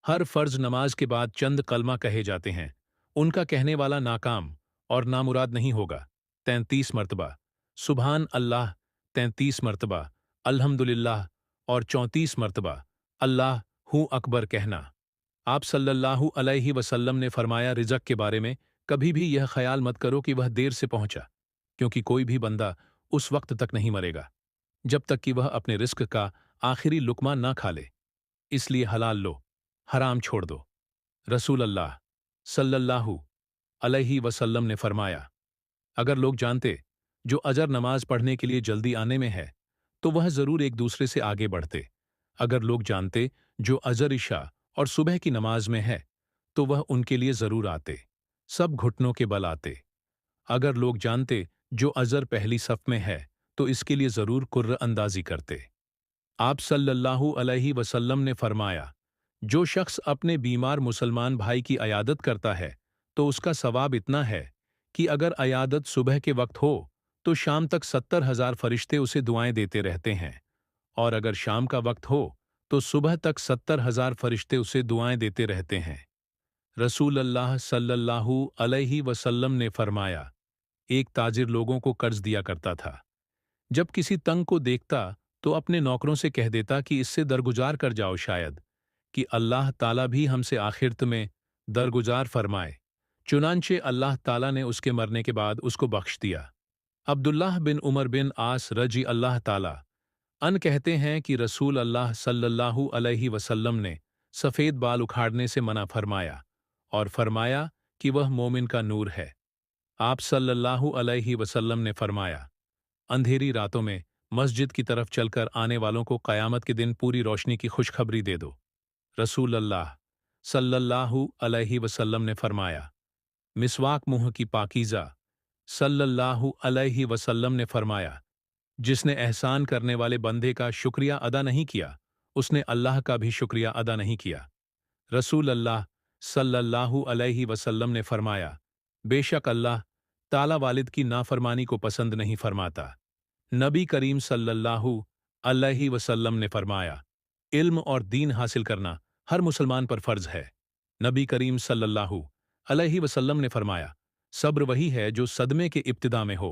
हर फर्ज नमाज के बाद चंद कलमा कहे जाते हैं, उनका कहने वाला नाकाम और नामुराद नहीं होगा। 33 मरतबा सुभान अल्लाह, 33 मरतबा अल्हम्दुलिल्लाह और 34 मरतबा अल्लाह हू अकबर कहना। आप सल्लल्लाहु अलैहि वसल्लम ने फरमाया, रिज़्क़ के बारे में कभी भी यह ख्याल मत करो कि वह देर से पहुंचा, क्योंकि कोई भी बंदा उस वक्त तक नहीं मरेगा जब तक कि वह अपने रिस्क का आखिरी लुकमा ना खा ले। इसलिए हलाल लो, हराम छोड़ दो। रसूल अल्लाह सल्लल्लाहु अलैहि वसल्लम ने फरमाया, अगर लोग जानते जो अजर नमाज पढ़ने के लिए जल्दी आने में है तो वह जरूर एक दूसरे से आगे बढ़ते। अगर लोग जानते जो अजर इशा और सुबह की नमाज में है तो वह उनके लिए जरूर आते, सब घुटनों के बल आते। अगर लोग जानते जो अजर पहली सफ में है तो इसके लिए जरूर कुर्र अंदाजी करते। आप सल्लल्लाहु अलैहि वसल्लम ने फरमाया, जो शख्स अपने बीमार मुसलमान भाई की अयादत करता है तो उसका सवाब इतना है कि अगर अयादत सुबह के वक्त हो तो शाम तक 70,000 फरिश्ते उसे दुआएं देते रहते हैं, और अगर शाम का वक्त हो तो सुबह तक 70,000 फरिश्ते उसे दुआएं देते रहते हैं। रसूल अल्लाह सल्लल्लाहु अलैहि वसल्लम ने फरमाया, एक ताजिर लोगों को कर्ज दिया करता था। जब किसी तंग को देखता तो अपने नौकरों से कह देता कि इससे दरगुजार कर जाओ, शायद कि अल्लाह ताला भी हमसे आखिरत में दरगुजार फरमाए। चुनांचे अल्लाह ताला ने उसके मरने के बाद उसको बख्श दिया। अब्दुल्लाह बिन उमर बिन आस रजी अल्लाह ताला अन कहते हैं कि रसूल अल्लाह सल्लल्लाहु अलैहि वसल्लम ने सफ़ेद बाल उखाड़ने से मना फरमाया और फरमाया कि वह मोमिन का नूर है। आप सल्लल्लाहु अलैहि वसल्लम ने फरमाया, अंधेरी रातों में मस्जिद की तरफ चलकर आने वालों को क़यामत के दिन पूरी रोशनी की खुशखबरी दे दो। रसूल अल्लाह सल्लल्लाहु अलैहि वसल्लम ने फरमाया, मिसवाक मुंह की पाकीज़ा। सल्लल्लाहु अलैहि वसल्लम ने फरमाया, जिसने एहसान करने वाले बंदे का शुक्रिया अदा नहीं किया उसने अल्लाह का भी शुक्रिया अदा नहीं किया। रसूल अल्लाह सल्लल्लाहु अलैहि वसल्लम ने फरमाया, बेशक अल्लाह ताला वालिद की नाफरमानी को पसंद नहीं फरमाता। नबी करीम सल्लल्लाहु अलैहि वसल्लम ने फरमाया, इल्म और दीन हासिल करना हर मुसलमान पर फर्ज है। नबी करीम सल्लल्लाहु अलैहि वसल्लम ने फरमाया, सब्र वही है जो सदमे के इब्तिदा में हो।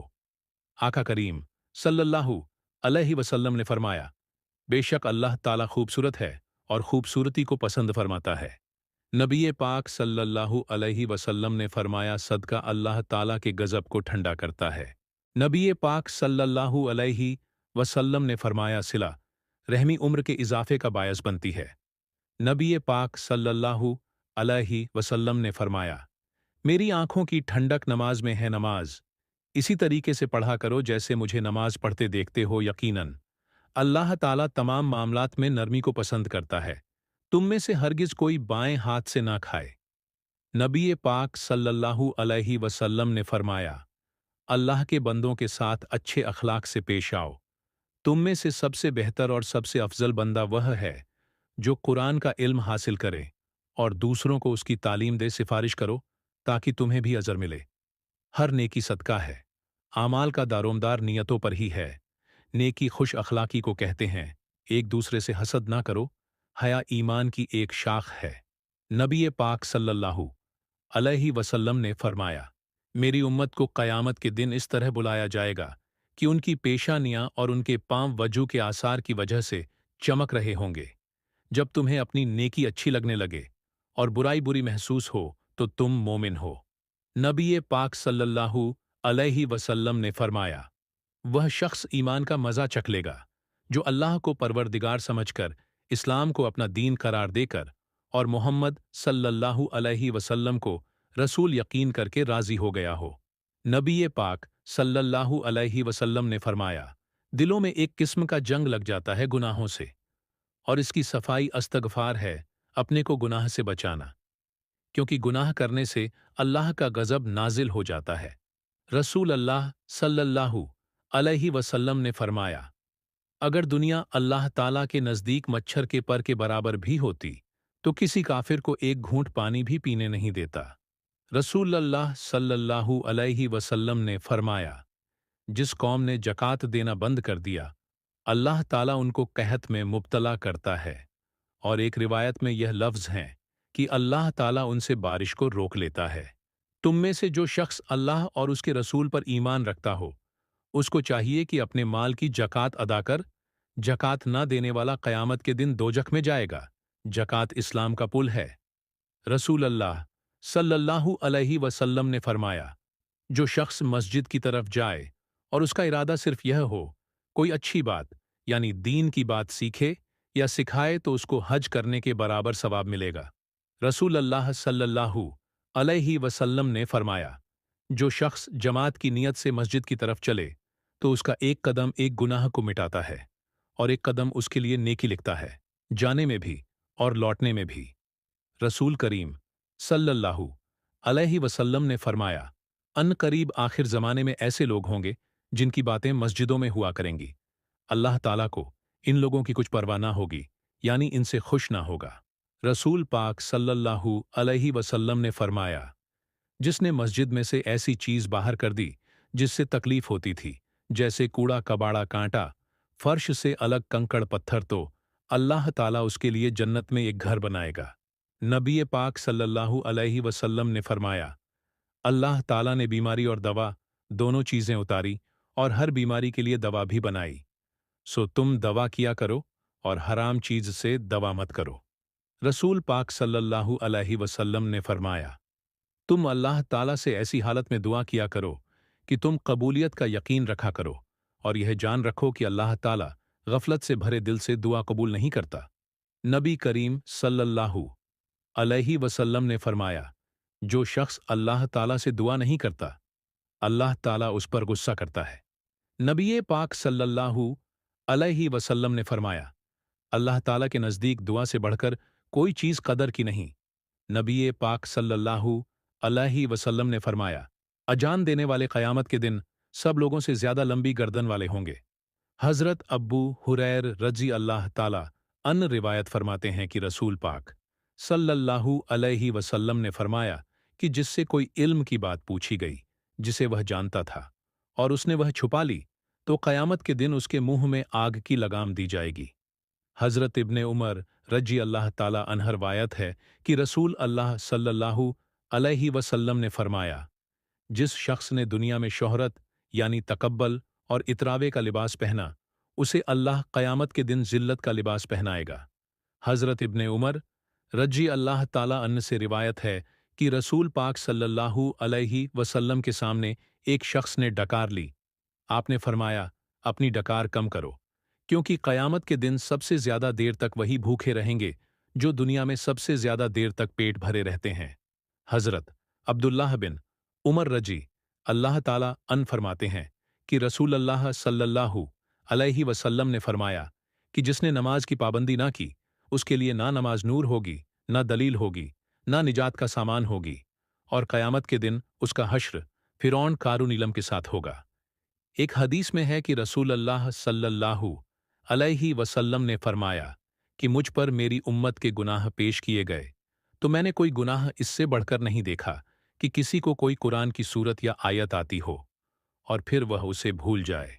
आका करीम सल्लल्लाहु अलैहि वसल्लम ने फरमाया, बेशक अल्लाह ताला खूबसूरत है और खूबसूरती को पसंद फरमाता है। नबी पाक सल्लल्लाहु अलैहि वसल्लम ने फरमाया, सदका अल्लाह ताला के गज़ब को ठंडा करता है। नबी पाक सल्लल्लाहु अलैहि वसल्लम ने फरमाया, सिला रहमी उम्र के इजाफे का बायस बनती है। नबी पाक सल्लल्लाहु अलैहि वसल्लम ने फरमाया, मेरी आंखों की ठंडक नमाज में है। नमाज इसी तरीके से पढ़ा करो जैसे मुझे नमाज पढ़ते देखते हो। यकीनन अल्लाह ताला तमाम मामलात में नरमी को पसंद करता है। तुम में से हरगिज कोई बाएं हाथ से ना खाए। नबी पाक सल्लल्लाहु अलैहि वसल्लम ने फरमाया, अल्लाह के बंदों के साथ अच्छे अखलाक से पेश आओ। तुम में से सबसे बेहतर और सबसे अफजल बंदा वह है जो कुरान का इल्म हासिल करे और दूसरों को उसकी तालीम दे। सिफारिश करो ताकि तुम्हें भी अजर मिले। हर नेकी सदका है। आमाल का दारोमदार नियतों पर ही है। नेकी खुश अखलाकी को कहते हैं। एक दूसरे से हसद ना करो। हया ईमान की एक शाख है। नबी पाक सल्लल्लाहु अलैहि वसल्लम ने फरमाया, मेरी उम्मत को क़यामत के दिन इस तरह बुलाया जाएगा कि उनकी पेशानियां और उनके पांव वजू के आसार की वजह से चमक रहे होंगे। जब तुम्हें अपनी नेकी अच्छी लगने लगे और बुराई बुरी महसूस हो तो तुम मोमिन हो। नबी पाक सल्लल्लाहु अलैहि वसल्लम ने फरमाया, वह शख्स ईमान का मजा चख लेगा जो अल्लाह को परवरदिगार समझकर, इस्लाम को अपना दीन करार देकर और मोहम्मद सल्लल्लाहु अलैहि वसल्लम को रसूल यकीन करके राजी हो गया हो। नबी पाक सल्लल्लाहु अलैहि वसल्लम ने फरमाया, दिलों में एक किस्म का जंग लग जाता है गुनाहों से, और इसकी सफाई अस्तगफार है, अपने को गुनाह से बचाना, क्योंकि गुनाह करने से अल्लाह का गजब नाजिल हो जाता है। रसूल अल्लाह सल्लल्लाहु अलैहि वसल्लम ने फरमाया, अगर दुनिया अल्लाह ताला के नज़दीक मच्छर के पर के बराबर भी होती तो किसी काफिर को एक घूंट पानी भी पीने नहीं देता। रसूल अल्लाह सल्लल्लाहु अलैहि वसल्लम ने फरमाया, जिस कौम ने जकात देना बंद कर दिया, अल्लाह ताला उनको कहत में मुब्तला करता है। और एक रिवायत में यह लफ्ज़ हैं कि अल्लाह ताला उनसे बारिश को रोक लेता है। तुम में से जो शख्स अल्लाह और उसके रसूल पर ईमान रखता हो, उसको चाहिए कि अपने माल की जकात अदा कर। जकात ना देने वाला क़यामत के दिन दोजख में जाएगा। जकात इस्लाम का पुल है। रसूल अल्लाह सल्लल्लाहु अलैहि वसल्लम ने फरमाया, जो शख्स मस्जिद की तरफ जाए और उसका इरादा सिर्फ यह हो, कोई अच्छी बात यानी दीन की बात सीखे या सिखाए तो उसको हज करने के बराबर सवाब मिलेगा। रसूल अल्लाह सल्लल्लाहु अलैहि वसल्लम ने फरमाया, जो शख्स जमात की नीयत से मस्जिद की तरफ चले तो उसका एक कदम एक गुनाह को मिटाता है और एक कदम उसके लिए नेकी लिखता है, जाने में भी और लौटने में भी। रसूल करीम सल्लल्लाहु अलैहि वसल्लम ने फरमाया, करीब आखिर ज़माने में ऐसे लोग होंगे जिनकी बातें मस्जिदों में हुआ करेंगी। अल्लाह ताला को इन लोगों की कुछ परवाह ना होगी, यानी इनसे खुश ना होगा। रसूल पाक सल्लल्लाहु अलैहि वसल्लम ने फरमाया, जिसने मस्जिद में से ऐसी चीज़ बाहर कर दी जिससे तकलीफ होती थी, जैसे कूड़ा कबाड़ा कांटा, फर्श से अलग कंकड़ पत्थर, तो अल्लाह ताला उसके लिए जन्नत में एक घर बनाएगा। नबी पाक सल्लल्लाहु अलैहि वसल्लम ने फरमाया, अल्लाह ताला ने बीमारी और दवा दोनों चीज़ें उतारी और हर बीमारी के लिए दवा भी बनाई। सो तुम दवा किया करो और हराम चीज़ से दवा मत करो। रसूल पाक सल्लल्लाहु अलैहि वसल्लम ने फरमाया, तुम अल्लाह ताला से ऐसी हालत में दुआ किया करो कि तुम कबूलियत का यकीन रखा करो और यह जान रखो कि अल्लाह ताला गफलत से भरे दिल से दुआ कबूल नहीं करता। नबी करीम सल्लल्लाहु अलैहि वसल्लम ने फरमाया, जो शख्स अल्लाह ताला से दुआ नहीं करता, अल्लाह ताला उस पर गुस्सा करता है। नबी पाक सल्लल्लाहु अलैहि वसल्लम ने फरमाया, अल्लाह ताला के नज़दीक दुआ से बढ़कर कोई चीज़ कदर की नहीं। नबी पाक सल्लल्लाहु अलैहि वसल्लम ने फरमाया, अजान देने वाले क़यामत के दिन सब लोगों से ज़्यादा लंबी गर्दन वाले होंगे। हज़रत अब्बू हुरैर रज़ी अल्लाह ताला अन रिवायत फरमाते हैं कि रसूल पाक सल्लल्लाहु अलैहि वसल्लम ने फरमाया कि जिससे कोई इल्म की बात पूछी गई जिसे वह जानता था, और उसने वह छुपा ली, तो क़यामत के दिन उसके मुंह में आग की लगाम दी जाएगी। हज़रत इब्ने उमर रज़ी अल्लाह ताला अन्हु रवायत है कि रसूल अल्लाह सल्लल्लाहु अलैहि वसल्लम ने फरमाया, जिस शख्स ने दुनिया में शोहरत यानी तकब्बल और इतरावे का लिबास पहना, उसे अल्लाह क़यामत के दिन ज़िल्लत का लिबास पहनाएगा। हज़रत इब्ने उमर रज़ी अल्लाह ताला अन्हु से रिवायत है कि रसूल पाक सल्लल्लाहु अलैहि वसल्लम के सामने एक शख्स ने डकार ली। आपने फरमाया, अपनी डकार कम करो, क्योंकि क़यामत के दिन सबसे ज़्यादा देर तक वही भूखे रहेंगे जो दुनिया में सबसे ज़्यादा देर तक पेट भरे रहते हैं। हज़रत अब्दुल्लाह बिन उमर रजी अल्लाह ताला अन फरमाते हैं कि रसूल अल्लाह सल्लल्लाहु अलैहि वसल्लम ने फरमाया कि जिसने नमाज की पाबंदी ना की, उसके लिए ना नमाज नूर होगी, ना दलील होगी, ना निजात का सामान होगी, और क़यामत के दिन उसका हश्र फ़िरौन कारून इलम के साथ होगा। एक हदीस में है कि रसूल अल्लाह सल्लल्लाहु अलैहि वसल्लम ने फरमाया कि मुझ पर मेरी उम्मत के गुनाह पेश किए गए, तो मैंने कोई गुनाह इससे बढ़कर नहीं देखा कि किसी को कोई कुरान की सूरत या आयत आती हो और फिर वह उसे भूल जाए।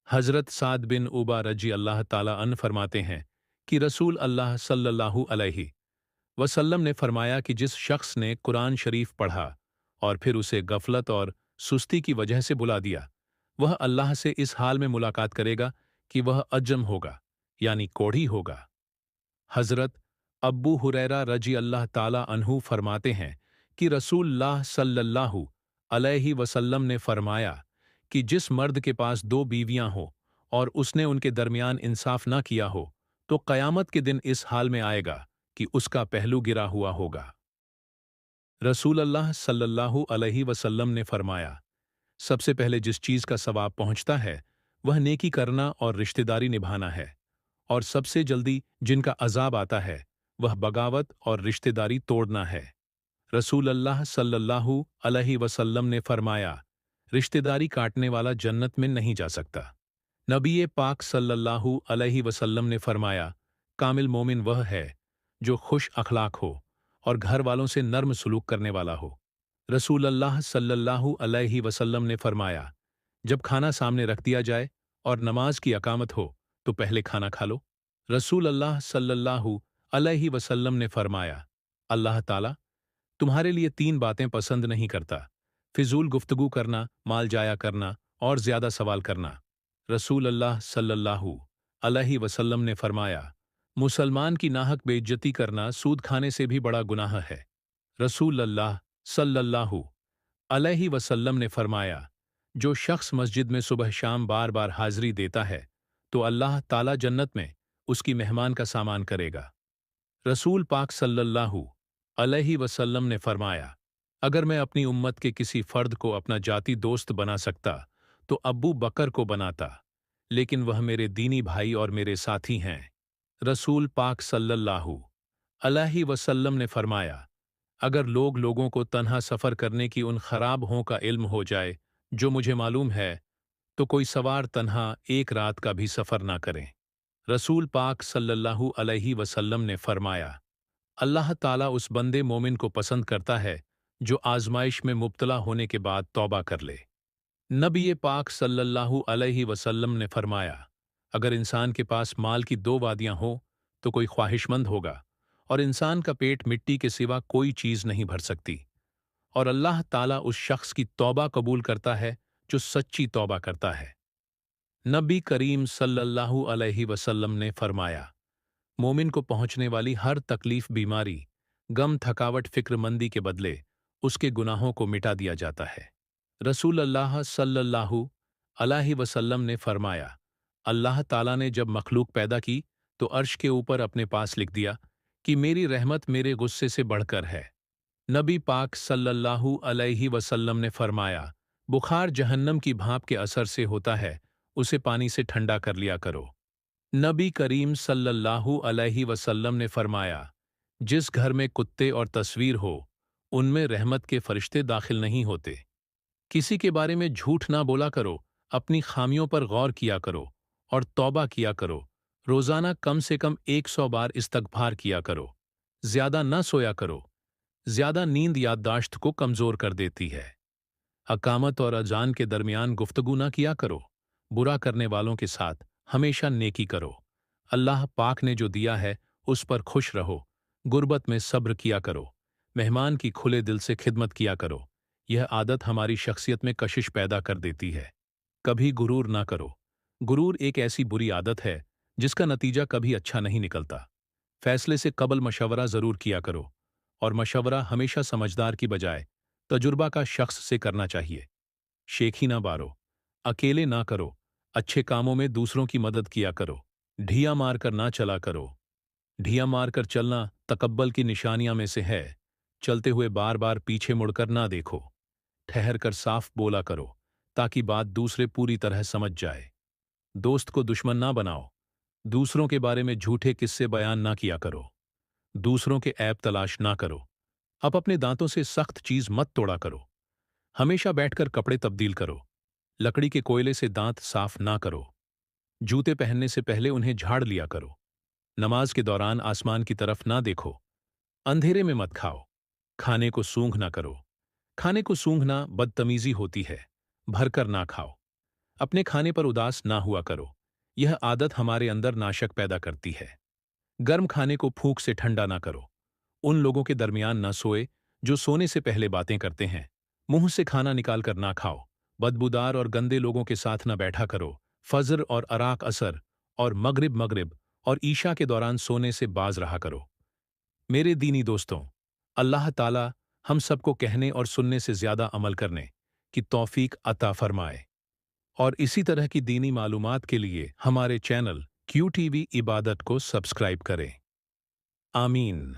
हज़रत साद बिन उबा रजी अल्लाह ताला अन फरमाते हैं कि रसूल अल्लाह सल्लल्लाहु अलैहि वसल्लम ने फरमाया कि जिस शख्स ने कुरान शरीफ पढ़ा और फिर उसे गफलत और सुस्ती की वजह से बुला दिया, वह अल्लाह से इस हाल में मुलाकात करेगा कि वह अजम होगा, यानी कोढ़ी होगा। हज़रत अब्बू हुरैरा रजी अल्लाह ताला अन्हु फरमाते हैं कि रसूलुल्लाह सल्लल्लाहु अलैहि वसल्लम ने फरमाया कि जिस मर्द के पास दो बीवियां हो और उसने उनके दरमियान इंसाफ ना किया हो, तो क़यामत के दिन इस हाल में आएगा कि उसका पहलू गिरा हुआ होगा। रसूलुल्लाह सल्लल्लाहु अलैहि वसल्लम ने फरमाया, सबसे पहले जिस चीज़ का सवाब पहुंचता है, वह नेकी करना और रिश्तेदारी निभाना है, और सबसे जल्दी जिनका अजाब आता है, वह बगावत और रिश्तेदारी तोड़ना है। रसूल अल्लाह सल्लल्लाहु अलैहि वसल्लम ने फरमाया, रिश्तेदारी काटने वाला जन्नत में नहीं जा सकता। नबी पाक सल्लल्लाहु अलैहि वसल्लम ने फरमाया, कामिल मोमिन वह है जो खुश अखलाक हो और घर वालों से नर्म सलूक करने वाला हो। रसूल अल्लाह सल्लल्लाहु अलैहि वसल्लम ने फरमाया, जब खाना सामने रख दिया जाए और नमाज की अकामत हो, तो पहले खाना खा लो। रसूल अल्लाह सल्लल्लाहु अलैहि वसल्लम ने फरमाया, अल्लाह ताला तुम्हारे लिए तीन बातें पसंद नहीं करता, फिजूल गुफ्तगू करना, माल जाया करना और ज्यादा सवाल करना। रसूल अल्लाह सल्लल्लाहु अलैहि वसल्लम ने फरमाया, मुसलमान की नाहक बेइज्जती करना सूद खाने से भी बड़ा गुनाह है। रसूल अल्लाह सल्लल्लाहु अलैहि वसल्लम ने फरमाया, जो शख्स मस्जिद में सुबह शाम बार बार हाजिरी देता है, तो अल्लाह ताला जन्नत में उसकी मेहमान का सामान करेगा। रसूल पाक सल्लल्लाहु अलैहि वसल्लम ने फरमाया, अगर मैं अपनी उम्मत के किसी फर्द को अपना जाती दोस्त बना सकता, तो अब्बू बकर को बनाता, लेकिन वह मेरे दीनी भाई और मेरे साथी हैं। रसूल पाक सल्लल्लाहु अलैहि वसल्लम ने फरमाया, अगर लोग लोगों को तन्हा सफ़र करने की उन खराब हों का इल्म हो जाए जो मुझे मालूम है, तो कोई सवार तन्हा एक रात का भी सफ़र ना करें। रसूल पाक सल्लल्लाहु अलैहि वसल्लम ने फरमाया, अल्लाह ताला उस बंदे मोमिन को पसंद करता है जो आजमाइश में मुब्तला होने के बाद तौबा कर ले। नबी पाक सल्लल्लाहु अलैहि वसल्लम ने फरमाया, अगर इंसान के पास माल की दो वादियां हो, तो कोई ख्वाहिशमंद होगा और इंसान का पेट मिट्टी के सिवा कोई चीज नहीं भर सकती, और अल्लाह ताला उस शख्स की तौबा कबूल करता है जो सच्ची तौबा करता है। नबी करीम सल्लल्लाहु अलैहि वसल्लम ने फरमाया, मोमिन को पहुंचने वाली हर तकलीफ, बीमारी, गम, थकावट, फिक्रमंदी के बदले उसके गुनाहों को मिटा दिया जाता है। रसूल अल्लाह सल्लल्लाहु अलैहि वसल्लम ने फरमाया, अल्लाह ताला ने जब मखलूक पैदा की तो अर्श के ऊपर अपने पास लिख दिया कि मेरी रहमत मेरे गुस्से से बढ़कर है। नबी पाक सल्लल्लाहु अलैहि वसल्लम ने फरमाया, बुखार जहन्नम की भाप के असर से होता है, उसे पानी से ठंडा कर लिया करो। नबी करीम सल्लल्लाहु अलैहि वसल्लम ने फरमाया, जिस घर में कुत्ते और तस्वीर हो, उनमें रहमत के फरिश्ते दाखिल नहीं होते। किसी के बारे में झूठ ना बोला करो, अपनी खामियों पर गौर किया करो और तौबा किया करो। रोजाना कम से कम 100 बार इस्तगफार किया करो। ज्यादा ना सोया करो, ज्यादा नींद याददाश्त को कमजोर कर देती है। अकामत और अजान के दरमियान गुफ्तगू ना किया करो। बुरा करने वालों के साथ हमेशा नेकी करो। अल्लाह पाक ने जो दिया है उस पर खुश रहो। गुर्बत में सब्र किया करो। मेहमान की खुले दिल से खिदमत किया करो। यह आदत हमारी शख्सियत में कशिश पैदा कर देती है। कभी गुरूर ना करो। गुरूर एक ऐसी बुरी आदत है जिसका नतीजा कभी अच्छा नहीं निकलता। फैसले से कबल मशवरा जरूर किया करो, और मशवरा हमेशा समझदार की बजाय तजुर्बा का शख्स से करना चाहिए। शेखी ना बारो। अकेले ना करो। अच्छे कामों में दूसरों की मदद किया करो। ढिया मारकर ना चला करो। ढिया मारकर चलना तकब्बल की निशानियां में से है। चलते हुए बार बार पीछे मुड़कर ना देखो। ठहर कर साफ बोला करो ताकि बात दूसरे पूरी तरह समझ जाए। दोस्त को दुश्मन ना बनाओ। दूसरों के बारे में झूठे किस्से बयान ना किया करो। दूसरों के ऐब तलाश ना करो। अब अपने दांतों से सख्त चीज मत तोड़ा करो। हमेशा बैठकर कपड़े तब्दील करो। लकड़ी के कोयले से दांत साफ ना करो। जूते पहनने से पहले उन्हें झाड़ लिया करो। नमाज के दौरान आसमान की तरफ ना देखो। अंधेरे में मत खाओ। खाने को सूंघ ना करो। खाने को सूंघना बदतमीजी होती है। भरकर ना खाओ। अपने खाने पर उदास ना हुआ करो। यह आदत हमारे अंदर नाशक पैदा करती है। गर्म खाने को फूंक से ठंडा ना करो। उन लोगों के दरमियान ना सोए जो सोने से पहले बातें करते हैं। मुंह से खाना निकाल कर ना खाओ। बदबूदार और गंदे लोगों के साथ ना बैठा करो। फजर और अराक असर और मगरिब और ईशा के दौरान सोने से बाज रहा करो। मेरे दीनी दोस्तों, अल्लाह ताला हम सबको कहने और सुनने से ज्यादा अमल करने की तौफीक अता फरमाए। और इसी तरह की दीनी मालूमात के लिए हमारे चैनल QTV इबादत को सब्सक्राइब करें। आमीन।